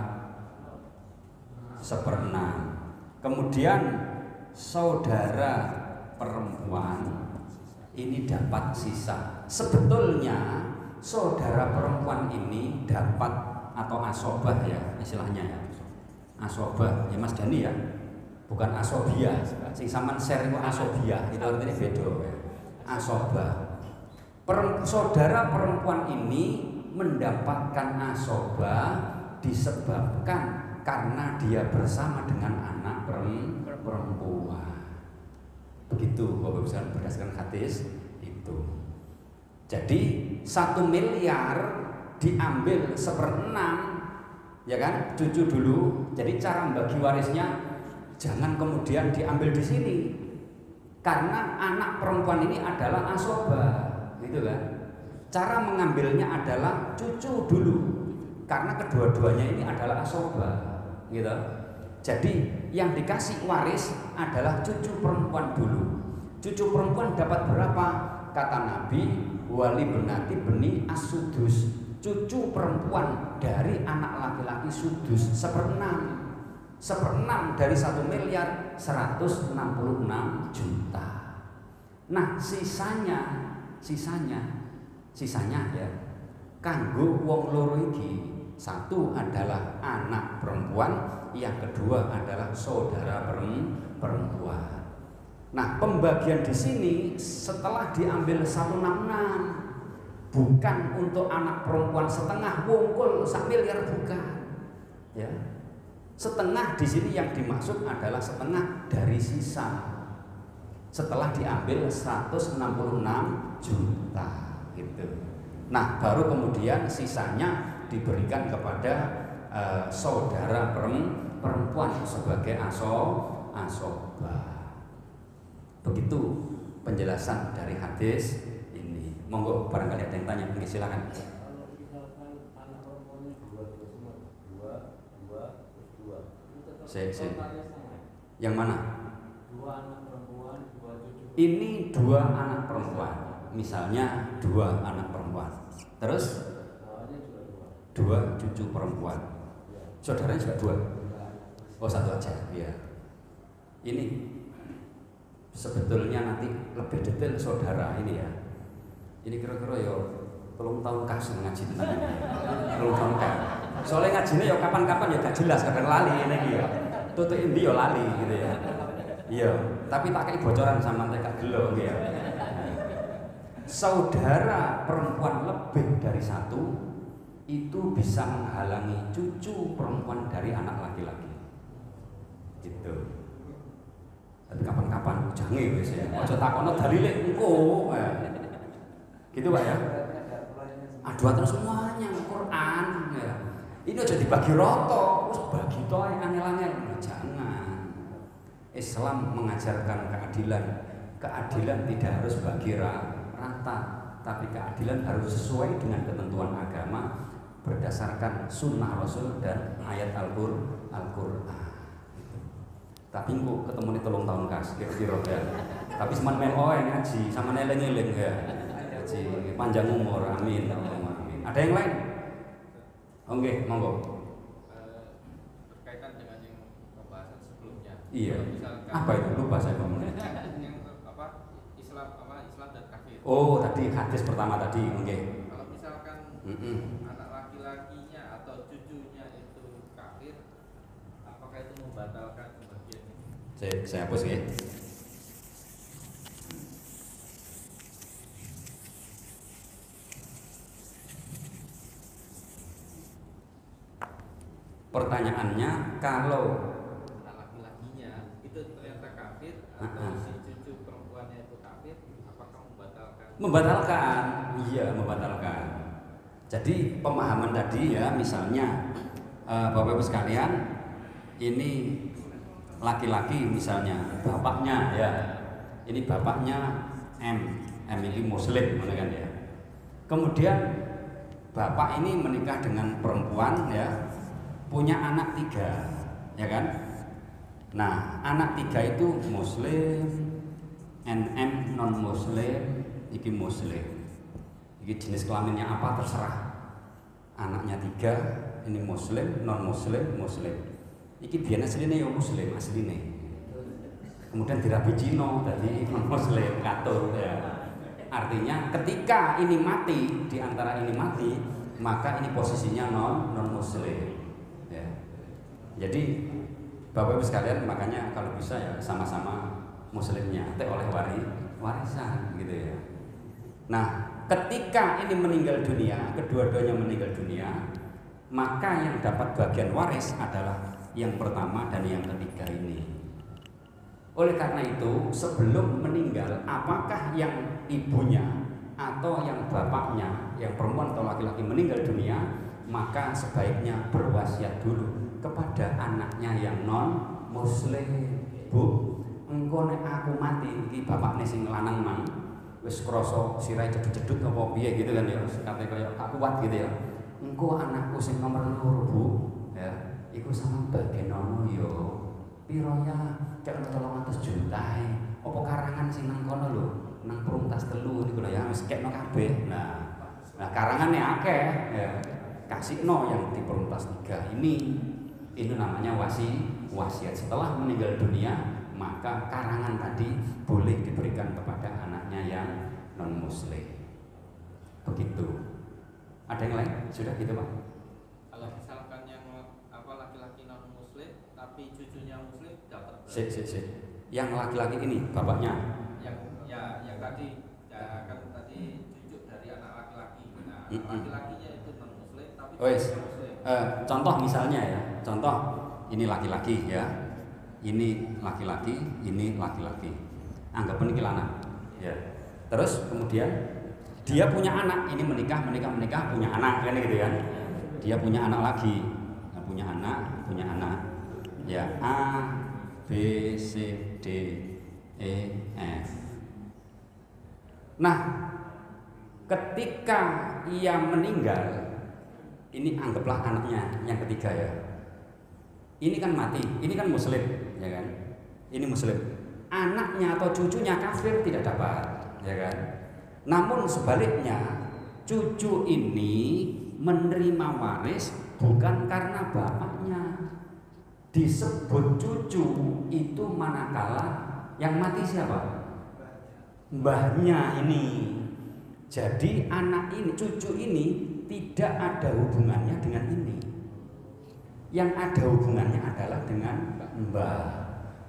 1/6. Kemudian saudara perempuan ini dapat sisa. Sebetulnya saudara perempuan ini dapat, atau asobah ya istilahnya ya, asobah ya Mas Dani ya, bukan asobia. Sing sampean share itu asobia, itu artinya beda ya. asobah. Saudara perempuan ini mendapatkan asobah disebabkan karena dia bersama dengan anak perempuan. Begitu Bapak Ibu sekalian berdasarkan hadis itu. Jadi 1 miliar diambil 1/6, ya kan, cucu dulu. Jadi cara membagi warisnya jangan kemudian diambil di sini, karena anak perempuan ini adalah asobah, gitu kan. Cara mengambilnya adalah cucu dulu, karena kedua-duanya ini adalah asobah, gitu. Jadi yang dikasih waris adalah cucu perempuan dulu. Cucu perempuan dapat berapa? Kata Nabi, wali benati beni as-sudus. Cucu perempuan dari anak laki-laki sudus 1/6. 1/6 dari 1 miliar 166 juta. Nah sisanya ya kanggo wong loro iki. Satu adalah anak perempuan, yang kedua adalah saudara perempuan. Nah pembagian di sini setelah diambil 166, bukan untuk anak perempuan setengah wongkul 1 miliar, bukan, ya. Setengah di sini yang dimaksud adalah setengah dari sisa setelah diambil 166 juta gitu. Nah baru kemudian sisanya diberikan kepada saudara perempuan sebagai asobah. Begitu penjelasan dari hadis ini. Monggo barangkali ada yang tanya, silakan. Yang mana? 2 anak perempuan, 2 cucu. Ini 2 anak perempuan. Misalnya 2 anak perempuan. Terus 2 cucu perempuan. Saudaranya juga 2. Oh 1 aja. Iya. Ini sebetulnya nanti lebih detail saudara ini ya. Ini kira-kira ya 3 tahun kas ngaji tenan. 3 tahun kas. Soalnya ngajinya ya kapan-kapan ya gak jelas, kadang lali ini ya. Tutuk endi ya lali gitu ya. Iya, tapi tak kayak bocoran sama mereka gelo ya. Saudara perempuan lebih dari 1 itu bisa menghalangi cucu perempuan dari anak laki-laki. Gitu. Tapi kapan-kapan jange wis ya. Aja takono dalile engko. Gitu Pak ya. Aduh semuanya Quran ya. Ini aja dibagi roto, terus bagi toh angel-angel. Jangan. Islam mengajarkan keadilan. Keadilan tidak harus bagi rata, tapi keadilan harus sesuai dengan ketentuan agama berdasarkan sunnah Rasul dan ayat Al-Qur'an. Tapi kok ketemu nih 3 tahun kas kira-kira ya. Tapi seman melo ngaji sama eling-eling ya. Ngaji panjang umur, amin. Ada yang lain? Oke, monggo. Berkaitan dengan yang pembahasan sebelumnya. Iya. Apa itu? Lupa saya ngomongnya. Yang Islam dan kafir. Oh, tadi hadis pertama tadi, oke. Kalau misalkan anak laki-lakinya atau cucunya itu kafir, apakah itu membatalkan pembagian ini? Saya hapus ya. Pertanyaannya, kalau anak laki-lakinya itu ternyata kafir atau si cucu perempuannya itu kafir, apakah membatalkan? Membatalkan, iya membatalkan. Jadi pemahaman tadi ya, misalnya Bapak Ibu sekalian, ini laki-laki misalnya bapaknya ya, ini bapaknya M ini muslim, kan ya. Kemudian bapak ini menikah dengan perempuan ya, punya anak 3, ya kan? Nah, anak 3 itu muslim, NM non muslim, iki muslim. Iki jenis kelaminnya apa terserah. Anaknya 3, ini muslim, non muslim, muslim. Iki biyen asline ya muslim asline. Kemudian dirabi Cina tadi non muslim katur ya. Artinya ketika ini mati, di antara ini mati, maka ini posisinya non muslim. Ya. Jadi Bapak Ibu sekalian, makanya kalau bisa ya sama-sama muslimnya atau oleh warisan gitu ya. Nah, ketika ini meninggal dunia, kedua-duanya meninggal dunia, maka yang dapat bagian waris adalah yang pertama dan yang ketiga ini. Oleh karena itu, sebelum meninggal, apakah yang ibunya atau yang bapaknya, yang perempuan atau laki-laki meninggal dunia, maka sebaiknya berwasiat dulu kepada anaknya yang non muslim. Bu, engko nek aku mati iki bapakne sing lanang mang wis krasa sirahe jedut-jedut apa piye gitu kan ya, kate kaya gak kuat gitu ya. Engko anakku sing nomor 2, Bu, ya, iku sama bagenono yo. Piro ya? Cek 300 juta. Apa karangan sing nang kono lho, nang Perumtas 3 niku lho ya, wis kekno kabeh. Nah, karangane akeh ya. Kasihno yang di Perumtas 3 ini namanya wasiat. Setelah meninggal dunia, maka karangan tadi boleh diberikan kepada anaknya yang non muslim. Begitu. Ada yang lain? Sudah gitu, Pak? Kalau misalkan yang laki-laki non muslim tapi cucunya muslim dapat. Yang laki-laki ini bapaknya. Yang tadi kan tadi cucu dari anak laki-laki. Nah, laki-lakinya itu non muslim tapi cucunya muslim. Contoh misalnya ya. Contoh ini laki-laki ya. Ini laki-laki, ini laki-laki. Anggap ini lanang. Ya. Terus kemudian dia punya anak, ini menikah, punya anak kan gitu kan. Dia punya anak lagi. Punya anak. Ya, A, B, C, D, E, F. Nah, ketika ia meninggal, ini anggaplah anaknya yang ketiga ya. Ini kan mati, ini kan muslim, ya kan? Ini muslim. Anaknya atau cucunya kafir tidak dapat, ya kan? Namun sebaliknya, cucu ini menerima waris bukan karena bapaknya. Disebut cucu itu manakala yang mati siapa? Mbahnya ini. Jadi anak ini, cucu ini tidak ada hubungannya dengan ini. Yang ada hubungannya adalah dengan mbah.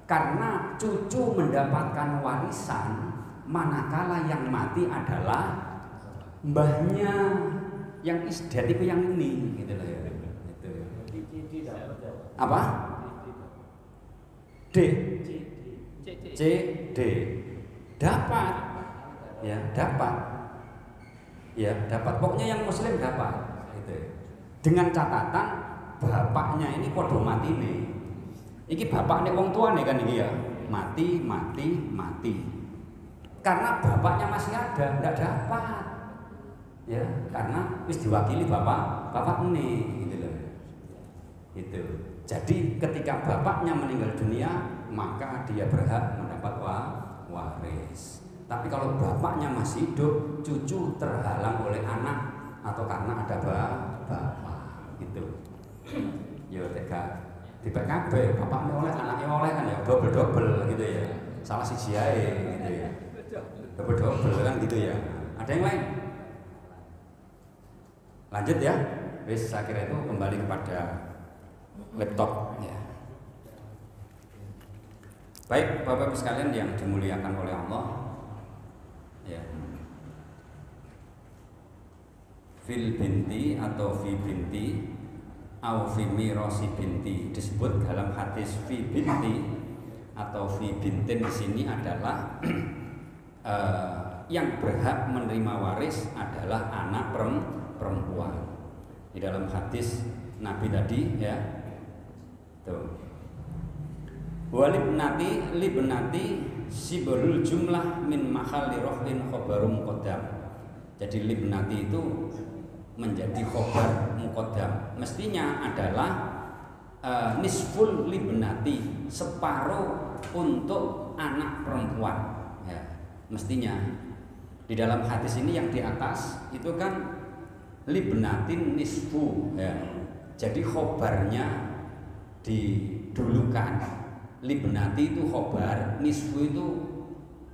Karena cucu mendapatkan warisan manakala yang mati adalah mbahnya, yang isdat itu yang ini gitu loh ya. Itu. Apa? C D. Dapat. Ya, dapat. Pokoknya yang muslim dapat gitu. Dengan catatan bapaknya ini podo mati nih. Iki bapaknya wong tua nih kan ini ya. Mati. Karena bapaknya masih ada, enggak dapat. Ya, karena wis diwakili bapak ini gitu loh. Itu. Jadi ketika bapaknya meninggal dunia, maka dia berhak mendapat waris. Tapi kalau bapaknya masih hidup, cucu terhalang oleh anak atau karena ada bapak gitu. Yo tega di PKB bapaknya oleh anaknya oleh kan ya double gitu ya. Salah siji ae gitu ya. Double kan gitu ya. Ada yang lain? Lanjut ya. Wis saya kira itu kembali kepada laptop ya. Baik Bapak-Ibu sekalian yang dimuliakan oleh Allah ya. Fil binti atau fi binti au fi mirasi binti disebut dalam hadis fi binti atau fi bintin di sini adalah yang berhak menerima waris adalah anak perempuan. Di dalam hadis Nabi tadi ya. Tuh. Walibnati libnati sibrul jumlah min mahalli rafin khabarum muqaddam. Jadi libnati itu menjadi khobar muqaddam. Mestinya adalah nisful libnati, separuh untuk anak perempuan ya. Mestinya di dalam hadis ini yang di atas itu kan libnatin nisfu ya. Jadi khobarnya didulukan. Libnati itu khobar, nisfu itu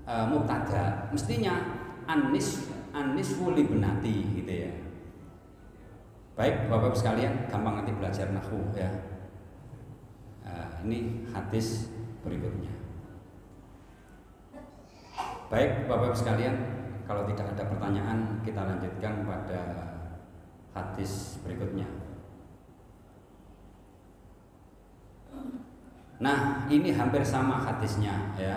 mubtada. Mestinya an-nisfu libnati gitu ya. Baik Bapak-Ibu sekalian, gampang nanti belajar nahwu ya. Ini hadis berikutnya. Baik Bapak Ibu sekalian, kalau tidak ada pertanyaan kita lanjutkan pada hadis berikutnya. Nah, ini hampir sama hadisnya ya.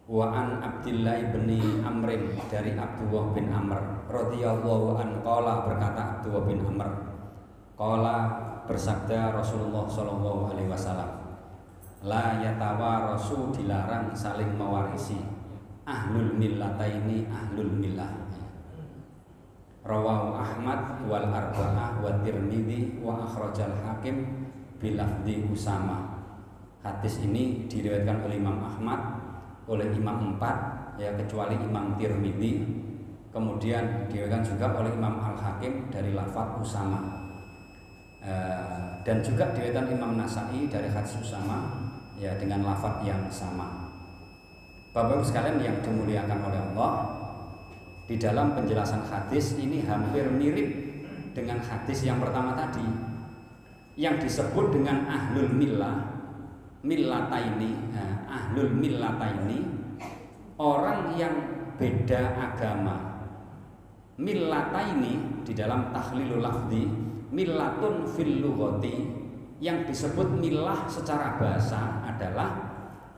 Wa an Abdillah bin Amr, dari Abdullah bin Amr radhiyallahu an qala, berkata Abdullah bin Amr qala, bersabda Rasulullah sallallahu alaihi wasallam, la yatawarasu, dilarang saling mewarisi ahlul millataini, ahlul millah. Rawahu Ahmad wal arba'ah wa Tirmidzi wa akhrajal Hakim bilafdi Usama. Hadis ini diriwayatkan oleh Imam Ahmad, oleh Imam 4 ya, kecuali Imam Tirmidzi, kemudian diriwayatkan juga oleh Imam Al-Hakim dari lafaz Usama, dan juga diriwayatkan Imam Nasa'i dari hadis Usama ya, dengan lafaz yang sama. Bapak-Ibu sekalian yang dimuliakan oleh Allah, di dalam penjelasan hadis ini hampir mirip dengan hadis yang pertama tadi, yang disebut dengan ahlul millah, millataini. Ahlul millataini, orang yang beda agama. Millataini di dalam tahlilul lafzi, millatun fil lughati, yang disebut millah secara bahasa adalah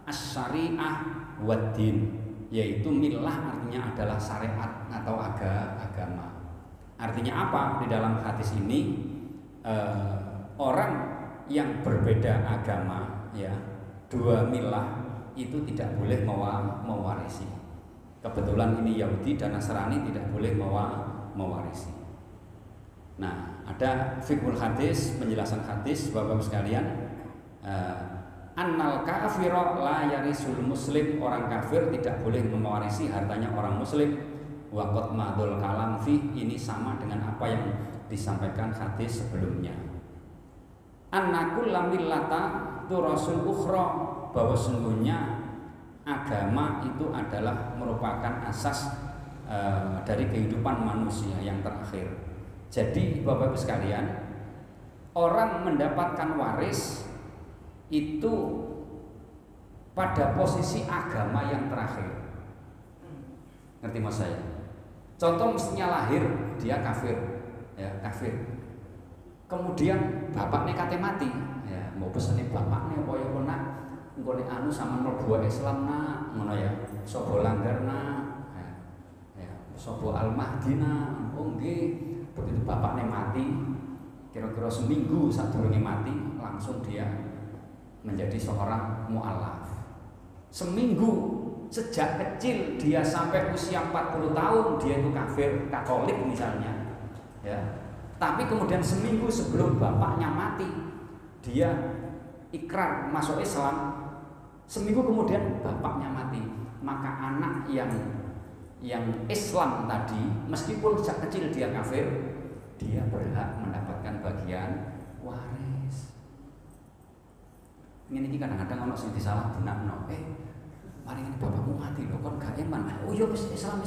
as-syari'ah wad din, yaitu millah artinya adalah syariat atau agama. Artinya apa? Di dalam hadis ini orang yang berbeda agama ya, dua millah itu tidak boleh mewarisi. Kebetulan ini Yahudi dan Nasrani tidak boleh mewarisi. Nah, ada fiqhul hadis, penjelasan hadis Bapak-Ibu sekalian, annal kafira la yarisul muslim, orang kafir tidak boleh mewarisi hartanya orang muslim. Wa qad madul kalam fi, ini sama dengan apa yang disampaikan hadis sebelumnya. Annakul lamillata tu rasul ukhra, bahwa sungguhnya agama itu adalah merupakan asas dari kehidupan manusia yang terakhir. Jadi Bapak-Ibu sekalian, orang mendapatkan waris itu pada posisi agama yang terakhir. Ngerti mas saya? Contoh mestinya lahir dia kafir, ya kafir. Kemudian bapaknya kate mati, ya mau pesene bapaknya apa ya nak, engko nek anu sama mlebu Islam nak, ngono ya. Sopo langgar nak, ya sopo al-mahdina, oh nggih. Begitu bapaknya mati, kira-kira seminggu sadurunge mati, langsung dia menjadi seorang mu'alaf. Seminggu, sejak kecil dia sampai usia 40 tahun dia itu kafir, Katolik misalnya ya. Tapi kemudian seminggu sebelum bapaknya mati dia ikrar masuk Islam. Seminggu kemudian bapaknya mati, maka anak yang Islam tadi, meskipun sejak kecil dia kafir, dia berhak mendapatkan bagian waris. Ini kadang-kadang ono sing disalahgunakno. Mari ini bapakmu mati loh, kon gak iman. Oh iya wis Islam.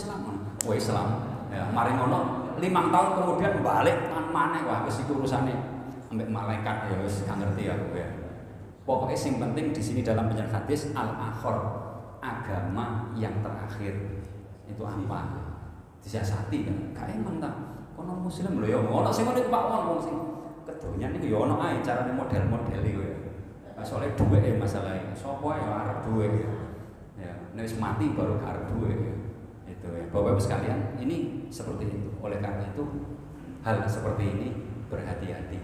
Oh Islam. Ya, mari ngono 5 tahun kemudian balik maneh, wah wis iku urusane ambek malaikat ya wis gak ngerti aku ya. Pokoknya yang penting di sini dalam penjelasan hadis al-akhir, agama yang terakhir itu apa? Disiasati kan? Gak iman ta? Kono muslim lho ya ngono sing ngene Pak wong sing kedonyan niku ya ono ae carane model-model iku ya. Soalnya duwe masalahnya, sopo ya arep duwe ya, nek wis mati baru arep duwe ya. Itu ya. Bapak-Ibu sekalian, ini seperti itu. Oleh karena itu hal seperti ini berhati-hati.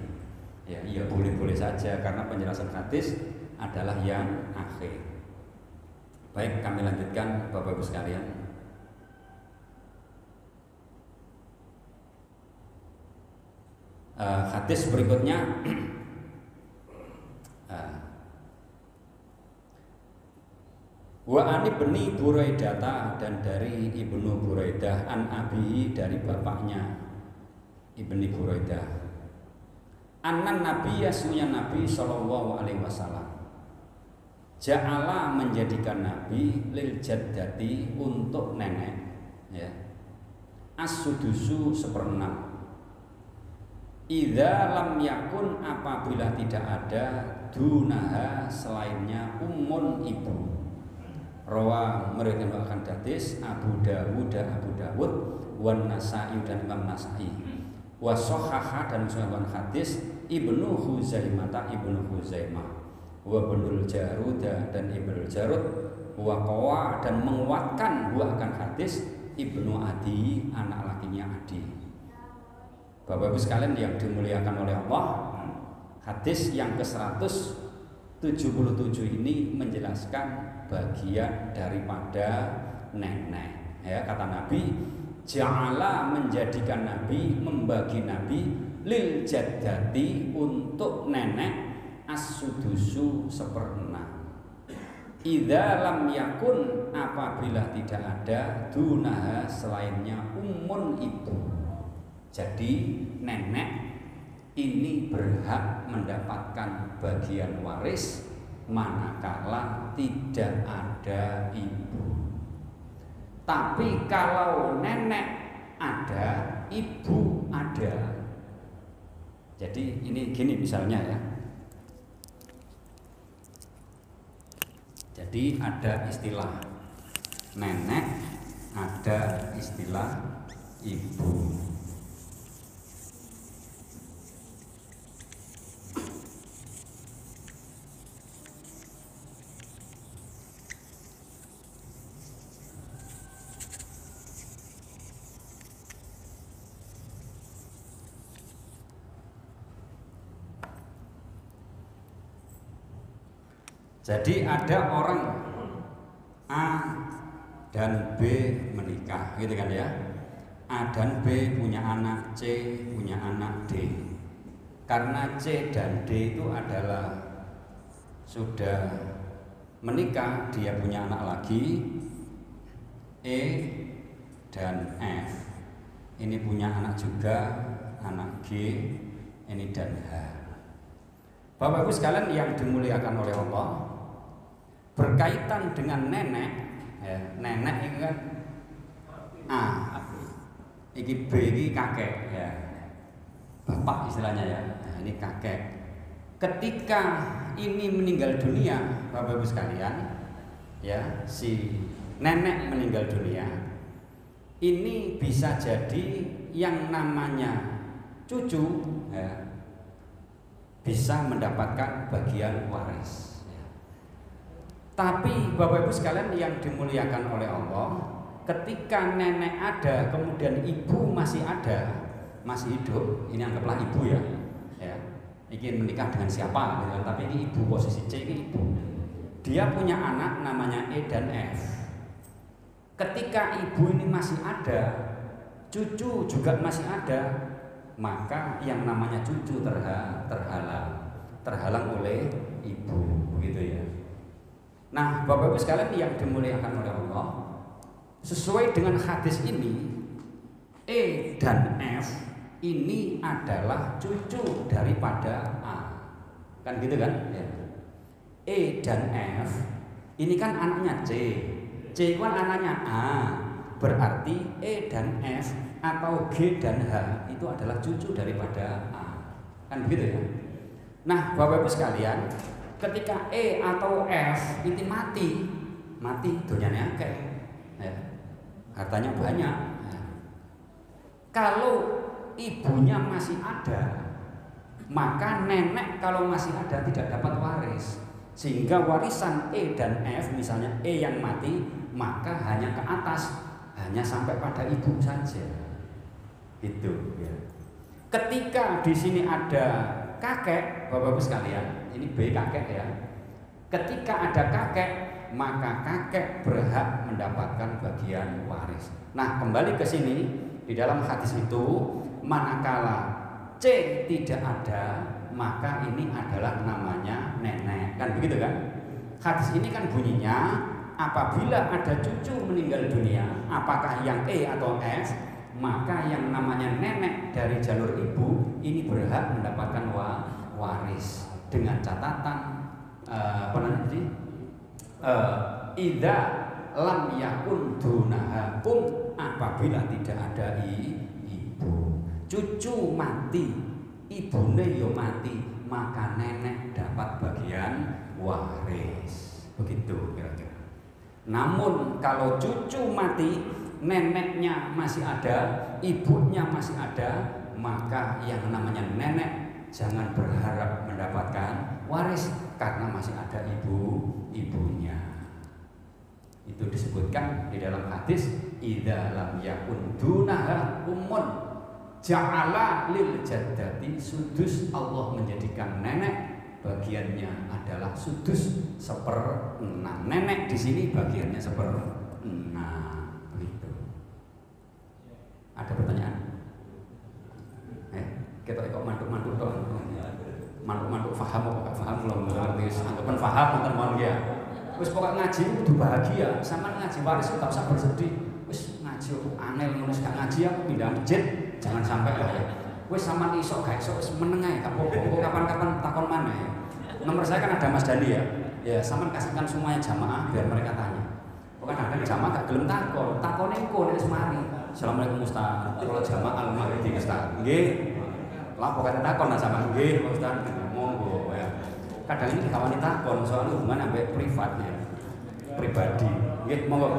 Ya, iya boleh-boleh saja karena penjelasan hadis adalah yang akhir. Baik, kami lanjutkan Bapak-Ibu sekalian. Hadis berikutnya wa ani bni Buraidata, dan dari Ibnu Buraidah, an abihi, dari bapaknya Ibni Buraidah, annan nabi, yasmunya Nabi sallallahu alaihi wasallam, ja'ala, menjadikan Nabi, lil jaddati, untuk nenek ya, as-sudusu, 1/6, idza lam yakun, apabila tidak ada, dunaha, selainnya, umun, ibu. Rawa meriwayatkan hadis Abu Dawud wan Nasa'i dan Imam Nasa'i. Wa sahhaha dan sahihkan hadis Ibnu Huzaimah wa Ibnul Jarud dan Ibnul Jarud wa qawa dan menguatkan akan hadis Ibnu Adi, anak lakinya Adi. Bapak Ibu sekalian yang dimuliakan oleh Allah, hadis yang ke-177 ini menjelaskan bagian daripada nenek. Ya, kata Nabi, ja'ala menjadikan Nabi, membagi Nabi lil jaddati untuk nenek as-sudusu 1/6. Idza lam yakun apabila tidak ada dunaha selainnya ummun ibu. Jadi nenek ini berhak mendapatkan bagian waris manakala tidak ada ibu. Tapi kalau nenek ada, ibu ada. Jadi ini gini misalnya ya. Jadi ada istilah nenek, ada istilah ibu. Jadi ada orang A dan B menikah, gitu kan ya. A dan B punya anak, C punya anak D. Karena C dan D itu adalah sudah menikah, dia punya anak lagi, E dan F. Ini punya anak juga, anak G, ini dan H. Bapak Ibu sekalian yang dimuliakan oleh Allah, berkaitan dengan nenek, ya, nenek itu kan A, iki B ini kakek, ya, bapak istilahnya ya. Nah, ini kakek. Ketika ini meninggal dunia, Bapak Ibu sekalian, ya, si nenek meninggal dunia, ini bisa jadi yang namanya cucu, ya, bisa mendapatkan bagian waris. Tapi Bapak Ibu sekalian yang dimuliakan oleh Allah, ketika nenek ada, kemudian ibu masih ada, masih hidup, ini anggaplah ibu ya, ingin menikah dengan siapa, gitu. Tapi ini ibu, posisi C ini ibu. Dia punya anak namanya E dan F. Ketika ibu ini masih ada, cucu juga masih ada, maka yang namanya cucu terhalang oleh ibu, begitu ya. Nah, Bapak Ibu sekalian yang dimuliakan oleh Allah, sesuai dengan hadis ini, E dan F ini adalah cucu daripada A. Kan gitu kan? Ya. E dan F ini kan anaknya C. C kan anaknya A. Berarti E dan F atau G dan H itu adalah cucu daripada A. Kan begitu ya? Nah, Bapak Ibu sekalian, ketika E atau F itu mati dunianya akeh, ya, hartanya banyak. Ya. Kalau ibunya masih ada, maka nenek kalau masih ada tidak dapat waris, sehingga warisan E dan F, misalnya E yang mati, maka hanya ke atas, hanya sampai pada ibu saja. Itu. Ya. Ketika di sini ada kakek, Bapak Ibu sekalian, ini B kakek ya. Ketika ada kakek, maka kakek berhak mendapatkan bagian waris. Nah, kembali ke sini, di dalam hadis itu, manakala C tidak ada, maka ini adalah namanya nenek. Kan begitu kan? Hadis ini kan bunyinya, apabila ada cucu meninggal dunia, apakah yang E atau F, maka yang namanya nenek dari jalur ibu ini berhak mendapatkan waris dengan catatan idza lam yakun dunahakum, apabila tidak ada ibu, cucu mati, ibune yo mati, maka nenek dapat bagian waris. Begitu kira-kira. Namun kalau cucu mati, neneknya masih ada, ibunya masih ada, maka yang namanya nenek jangan berharap mendapatkan waris karena masih ada ibunya. Itu disebutkan di dalam hadis, idza lam yakun dunaha ummun ja'ala lil jaddati sudus. Allah menjadikan nenek bagiannya adalah sudus 1/6. Nenek di sini bagiannya 1/6. Begitu. Ada pertanyaan? Kita kok mantuk-mantuk toh. Mantuk-mantuk paham apa gak paham belum ngerti. Anggapan paham nonton mon ya. Wis pokok ngaji kudu bahagia. Sama ngaji waris gak usah bersedih. Wis ngaji angel ngono gak ngaji aku pindah masjid. Jangan sampai lah ya. Wis sampean iso gak iso wis meneng ae gak apa-apa. Kapan-kapan takon mana ya. Nomor saya kan ada Mas Dani ya. Ya sampean kasihkan semuanya jamaah biar mereka tanya. Bukan ada jamaah gak gelem takon. Takone engko nek semari. Assalamualaikum Ustaz. Kalau jamaah al-maghrib Ustaz. Nggih. Lah pokoknya takon lah sama nggih Ustaz. Monggo ya. Kadang ini kawan takon soal hubungan sampai privatnya. Pribadi. Nggih, monggo.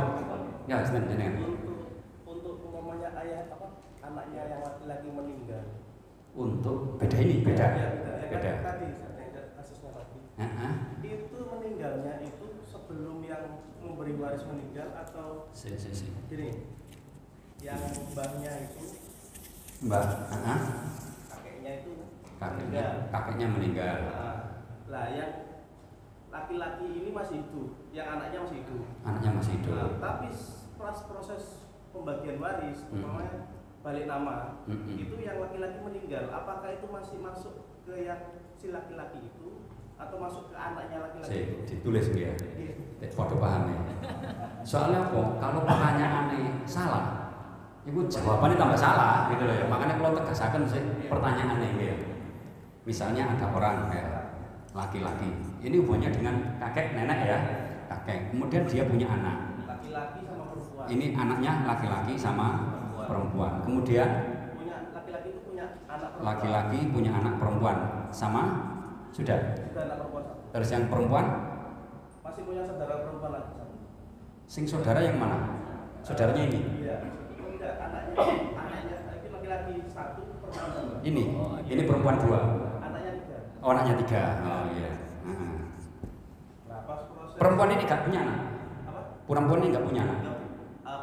Ya, jenengan. Untuk umpamanya ayah anaknya yang laki-laki meninggal. Untuk beda ini, beda. Ya, beda. Tadi kasusnya tadi. Itu meninggalnya itu sebelum yang memberi waris meninggal atau gini. Yang mbahnya itu kakeknya itu kakeknya meninggal. Lah yang laki-laki ini masih hidup, yang anaknya masih hidup. Anaknya masih hidup. Nah, tapi proses pembagian waris, namanya balik nama, itu yang laki-laki meninggal, apakah itu masih masuk ke yang si laki-laki itu atau masuk ke anaknya laki-laki? Ditulis ya. Foto paham ya. Soalnya apa? Kalau pertanyaannya salah, itu jawabannya tambah salah gitu loh ya. Makanya kalau tegasakan sih pertanyaannya ya. Misalnya ada orang ya, laki-laki, ini hubungannya dengan kakek nenek ya, kakek. Kemudian dia punya anak. Laki-laki sama perempuan. Ini anaknya laki-laki sama perempuan. Kemudian laki-laki itu punya anak perempuan. Laki-laki punya anak perempuan sama sudah. Sudah anak perempuan. Terus yang perempuan masih punya saudara perempuan lagi. Sing saudara yang mana? Saudaranya ini. Iya. Enggak, anaknya itu laki-laki 1, perempuan 2. Ini perempuan 2. Anaknya 3. Oh, anaknya 3. Oh iya. Nah, pas proses Perempuan ini nggak punya anak. apa? Perempuan ini nggak punya anak.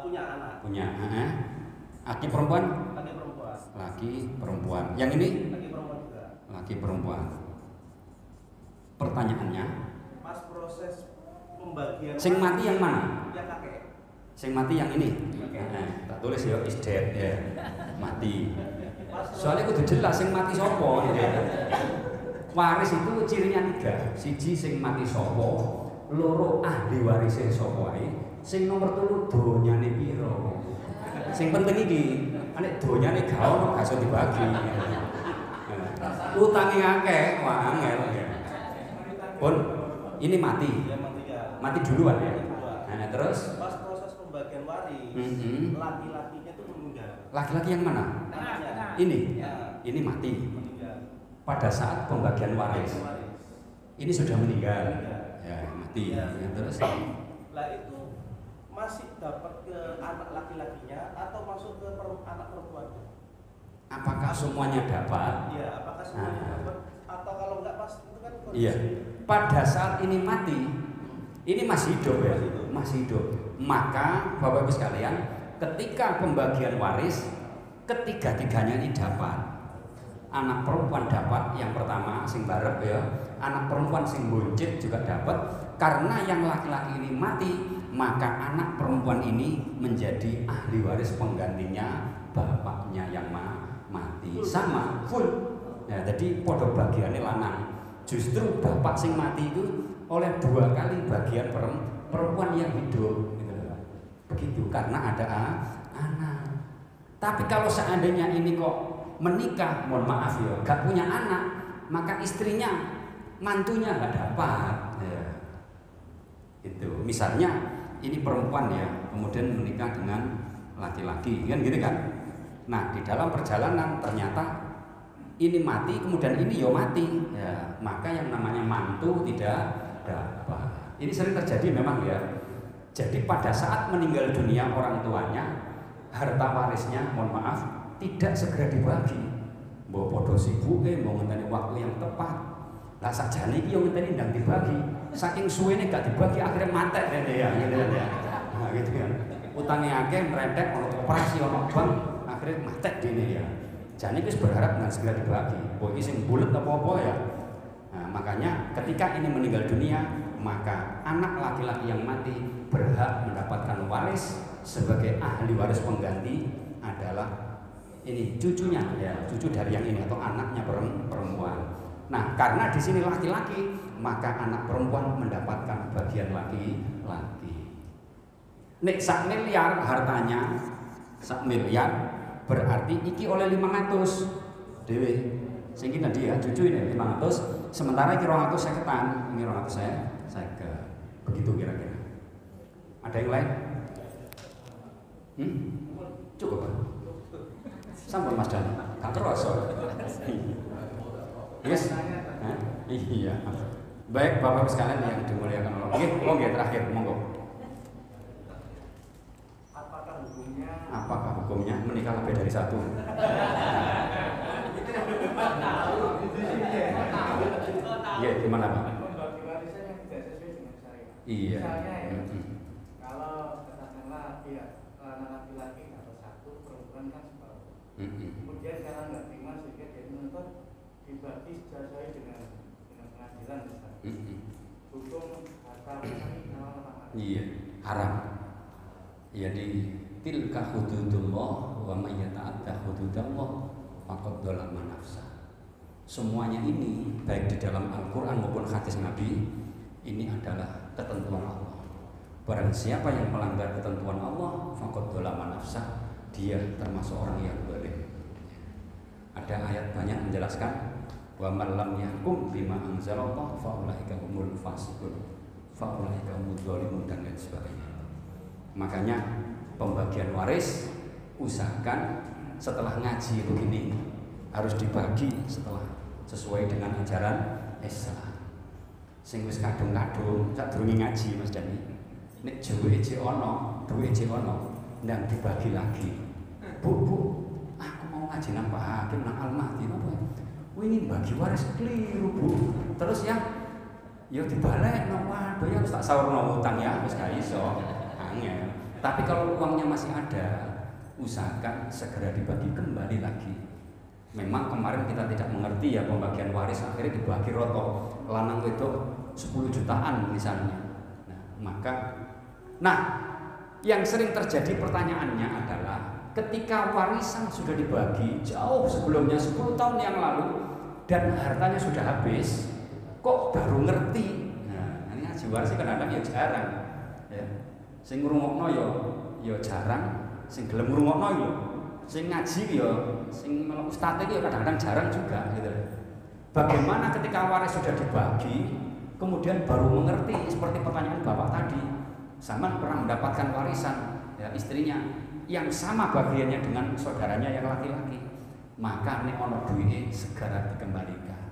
Punya anak. Punya. Laki perempuan? Laki perempuan. Laki perempuan. Yang ini? Laki perempuan juga. Laki perempuan. Pertanyaannya? Pas proses pembagian. Sing mati yang mana? Yang kakek. Sing mati yang ini. Tak tulis ya is dead ya. Mati. Soalnya kudu jelas sing mati sopo ya. Waris itu cirinya 3. Siji sing mati sopo, loro ahli warisnya sopo ae, sing nomor 3 donyane piro. Sing penting iki, nek donyane gak ono gak iso dibagi. Utange akeh, wah angel ya. Pun ini mati. Mati duluan ya. Nah, terus pas proses pembagian waris, laki-lakinya tuh meninggal. Laki-laki yang mana? Ini. Ini mati. Pada saat pembagian waris. Ini sudah meninggal. Ya, mati. Ya, terus lah itu masih dapat ke anak laki-lakinya atau masuk ke anak perempuannya? Apakah semuanya dapat? Iya, apakah semuanya dapat atau kalau enggak pas itu kan kondisi. Iya. Pada saat ini mati, ini masih hidup ya, masih hidup. Maka Bapak Ibu sekalian, ketika pembagian waris, ketiga-tiganya ini dapat. Anak perempuan dapat yang pertama sing barep ya, anak perempuan sing buncit juga dapat. Karena yang laki-laki ini mati, maka anak perempuan ini menjadi ahli waris penggantinya bapaknya yang mati. Sama full. Ya, jadi podo bagiannya lanang. Justru bapak sing mati itu oleh 2 kali bagian perempuan yang hidup gitu. Begitu karena ada anak. Tapi kalau seandainya ini kok menikah, mohon maaf ya, gak punya anak, maka istrinya, mantunya gak dapat. Ya. Itu. Misalnya ini perempuan ya, kemudian menikah dengan laki-laki, kan gitu kan? Nah di dalam perjalanan ternyata ini mati, kemudian ini yo mati, ya, maka yang namanya mantu tidak dapat. Ini sering terjadi memang ya. Jadi pada saat meninggal dunia orang tuanya, harta warisnya, mohon maaf, tidak segera dibagi. Mbok padha sibuke, mbok ngenteni waktu yang tepat. Lah sakjane iki yo ngenteni ndang dibagi. Saking suwene gak dibagi akhirnya matek rene ya, gitu ya. Nah, gitu kan. Utangnya akeh merentek ono operasi ono bank, akhirnya matek dene ya. Jane wis berharap dengan segera dibagi. Mbok iki sing bulet apa-apa ya. Nah, makanya ketika ini meninggal dunia, maka anak laki-laki yang mati berhak mendapatkan waris sebagai ahli waris pengganti adalah ini cucunya ya, cucu dari yang ini atau anaknya perempuan. Nah, karena di sini laki-laki, maka anak perempuan mendapatkan bagian laki-laki. Nek sak miliar hartanya, sak miliar berarti iki oleh 500 dewe. Sing iki tadi ya, cucu ini 500, sementara iki 200 seketan, ini 200 saya ke begitu kira-kira. Ada yang lain? Cukup Pak? Sampun Mas Dani, gak terasa. Yes? Iya. Baik Bapak sekalian yang dimuliakan Allah. Oke, terakhir, monggo. Apakah hukumnya menikah lebih dari satu? Iya, gimana Pak? Iya. Kalau katakanlah anak laki-laki atau satu, perempuan kan separuh. Kemudian karena nggak terima sehingga dia menuntut dibagi sesuai dengan pengadilan misalnya. Hukum harta haram. Iya, haram. Ya di tilka hududullah wa may yata'adda hududallah faqad dzalama nafsah. Semuanya ini baik di dalam Al-Qur'an maupun hadis Nabi ini adalah ketentuan Allah. Barang siapa yang melanggar ketentuan Allah, faqad dzalama nafsah, dia termasuk orang yang zalim. Ada ayat banyak menjelaskan wa man lam yahkum bima anzalallah fa ulaika humul fasiqun, fa ulaika humudz zalimun dan lain sebagainya. Makanya pembagian waris usahakan setelah ngaji begini harus dibagi setelah sesuai dengan ajaran Islam. Sing wis kadung-kadung sadurunge ngaji Mas Dani. Nek duwe jek ana, ndang dibagi lagi. Bu, aku mau ngaji nang Pak Hakim nang Al-Mahdi napa? Wingi bagi waris keliru, Bu. Terus ya dibalekno, waduh ya tak saurno utang ya wis gak iso. Angel. Tapi kalau uangnya masih ada, usahakan segera dibagi kembali lagi. Memang kemarin kita tidak mengerti ya pembagian waris, akhirnya dibagi roto lanang wedok 10 jutaan misalnya. Nah, yang sering terjadi pertanyaannya adalah ketika warisan sudah dibagi jauh sebelumnya 10 tahun yang lalu dan hartanya sudah habis, kok baru ngerti? Nah, ini ngaji waris kadang-kadang ya jarang. Ya. Sing ngrungokno ya jarang, sing gelem ngrungokno ya, sing ngaji ya, sing melok ustaz iki ya kadang-kadang jarang juga gitu. Bagaimana ketika waris sudah dibagi, kemudian baru mengerti seperti pertanyaan Bapak tadi, sama pernah mendapatkan warisan ya istrinya yang sama bagiannya dengan saudaranya yang laki-laki, maka nek ono duwike segera dikembalikan,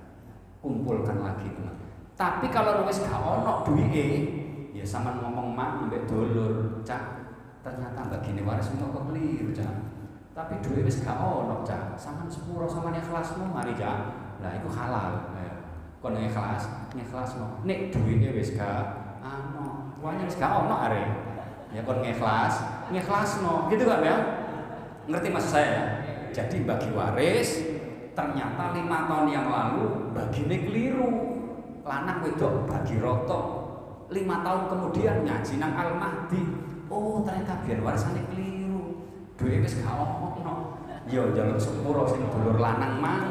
kumpulkan lagi teman. Tapi kalau wis gak ono duwike, ya sama ngomong mak mbek dulur, Cak, ternyata begini waris kok keliru, Cak. Tapi duit wis gak ono, Cak. Sampeyan sepuro sampeyan ikhlasmu mari, Cak. Lah iku halal. Kon ngikhlasno. Nek duwite wis gak ono, uangnya wis gak ono are. Ya kon ngikhlasno. Gitu kan ya? Ngerti maksud saya? Jadi bagi waris ternyata 5 tahun yang lalu bagine keliru. Lanang wedok bagi roto. 5 tahun kemudian ngaji nang Al-Mahdi. Oh, ternyata biar warisane keliru. Duit wis gak ono. Yo njaluk sepuro sing dulur lanang mang.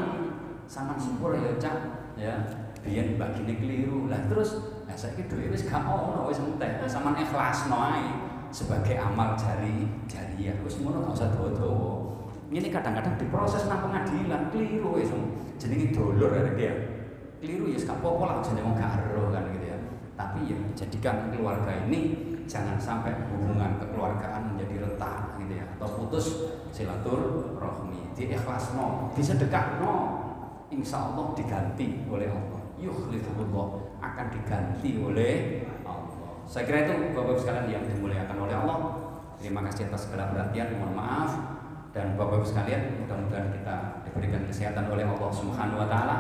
Sampeyan sepuro ya, Cak. Ya, biyen bagine keliru. Lah terus, lah saiki duit wis gak ono, wis entek. Sampeyan ikhlasno ae sebagai amal jariyah. Wis ngono gak usah dawa-dawa. Ini kadang-kadang diproses nang pengadilan keliru wis. Jenenge dulur arek ya. Keliru ya gak apa-apa lah jenenge wong gak ero kan gitu ya. Tapi ya jadikan keluarga ini jangan sampai hubungan kekeluargaan menjadi retak gitu ya, atau putus silaturahmi. Diikhlasno, disedekahno, insya Allah diganti oleh Allah. Yukhlifullah, akan diganti oleh Allah. Saya kira itu Bapak-Ibu sekalian yang dimuliakan oleh Allah. Terima kasih atas segala perhatian, mohon maaf. Dan Bapak-Ibu sekalian, mudah-mudahan kita diberikan kesehatan oleh Allah Subhanahu wa taala.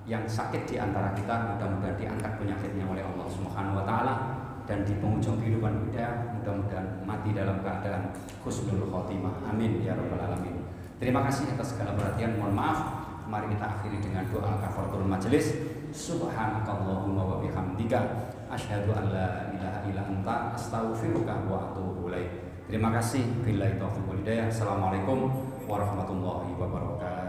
Yang sakit di antara kita mudah-mudahan diangkat penyakitnya oleh Allah Subhanahu wa taala, dan di penghujung kehidupan kita mudah-mudahan mati dalam keadaan husnul khotimah. Amin ya rabbal alamin. Terima kasih atas segala perhatian, mohon maaf. Mari kita akhiri dengan doa kafaratul majelis. Subhanakallahumma wa bihamdika asyhadu an la ilaha illa anta astaghfiruka wa atubu ilaik. Terima kasih. Billahi taufiq wal hidayah. Assalamualaikum warahmatullahi wabarakatuh.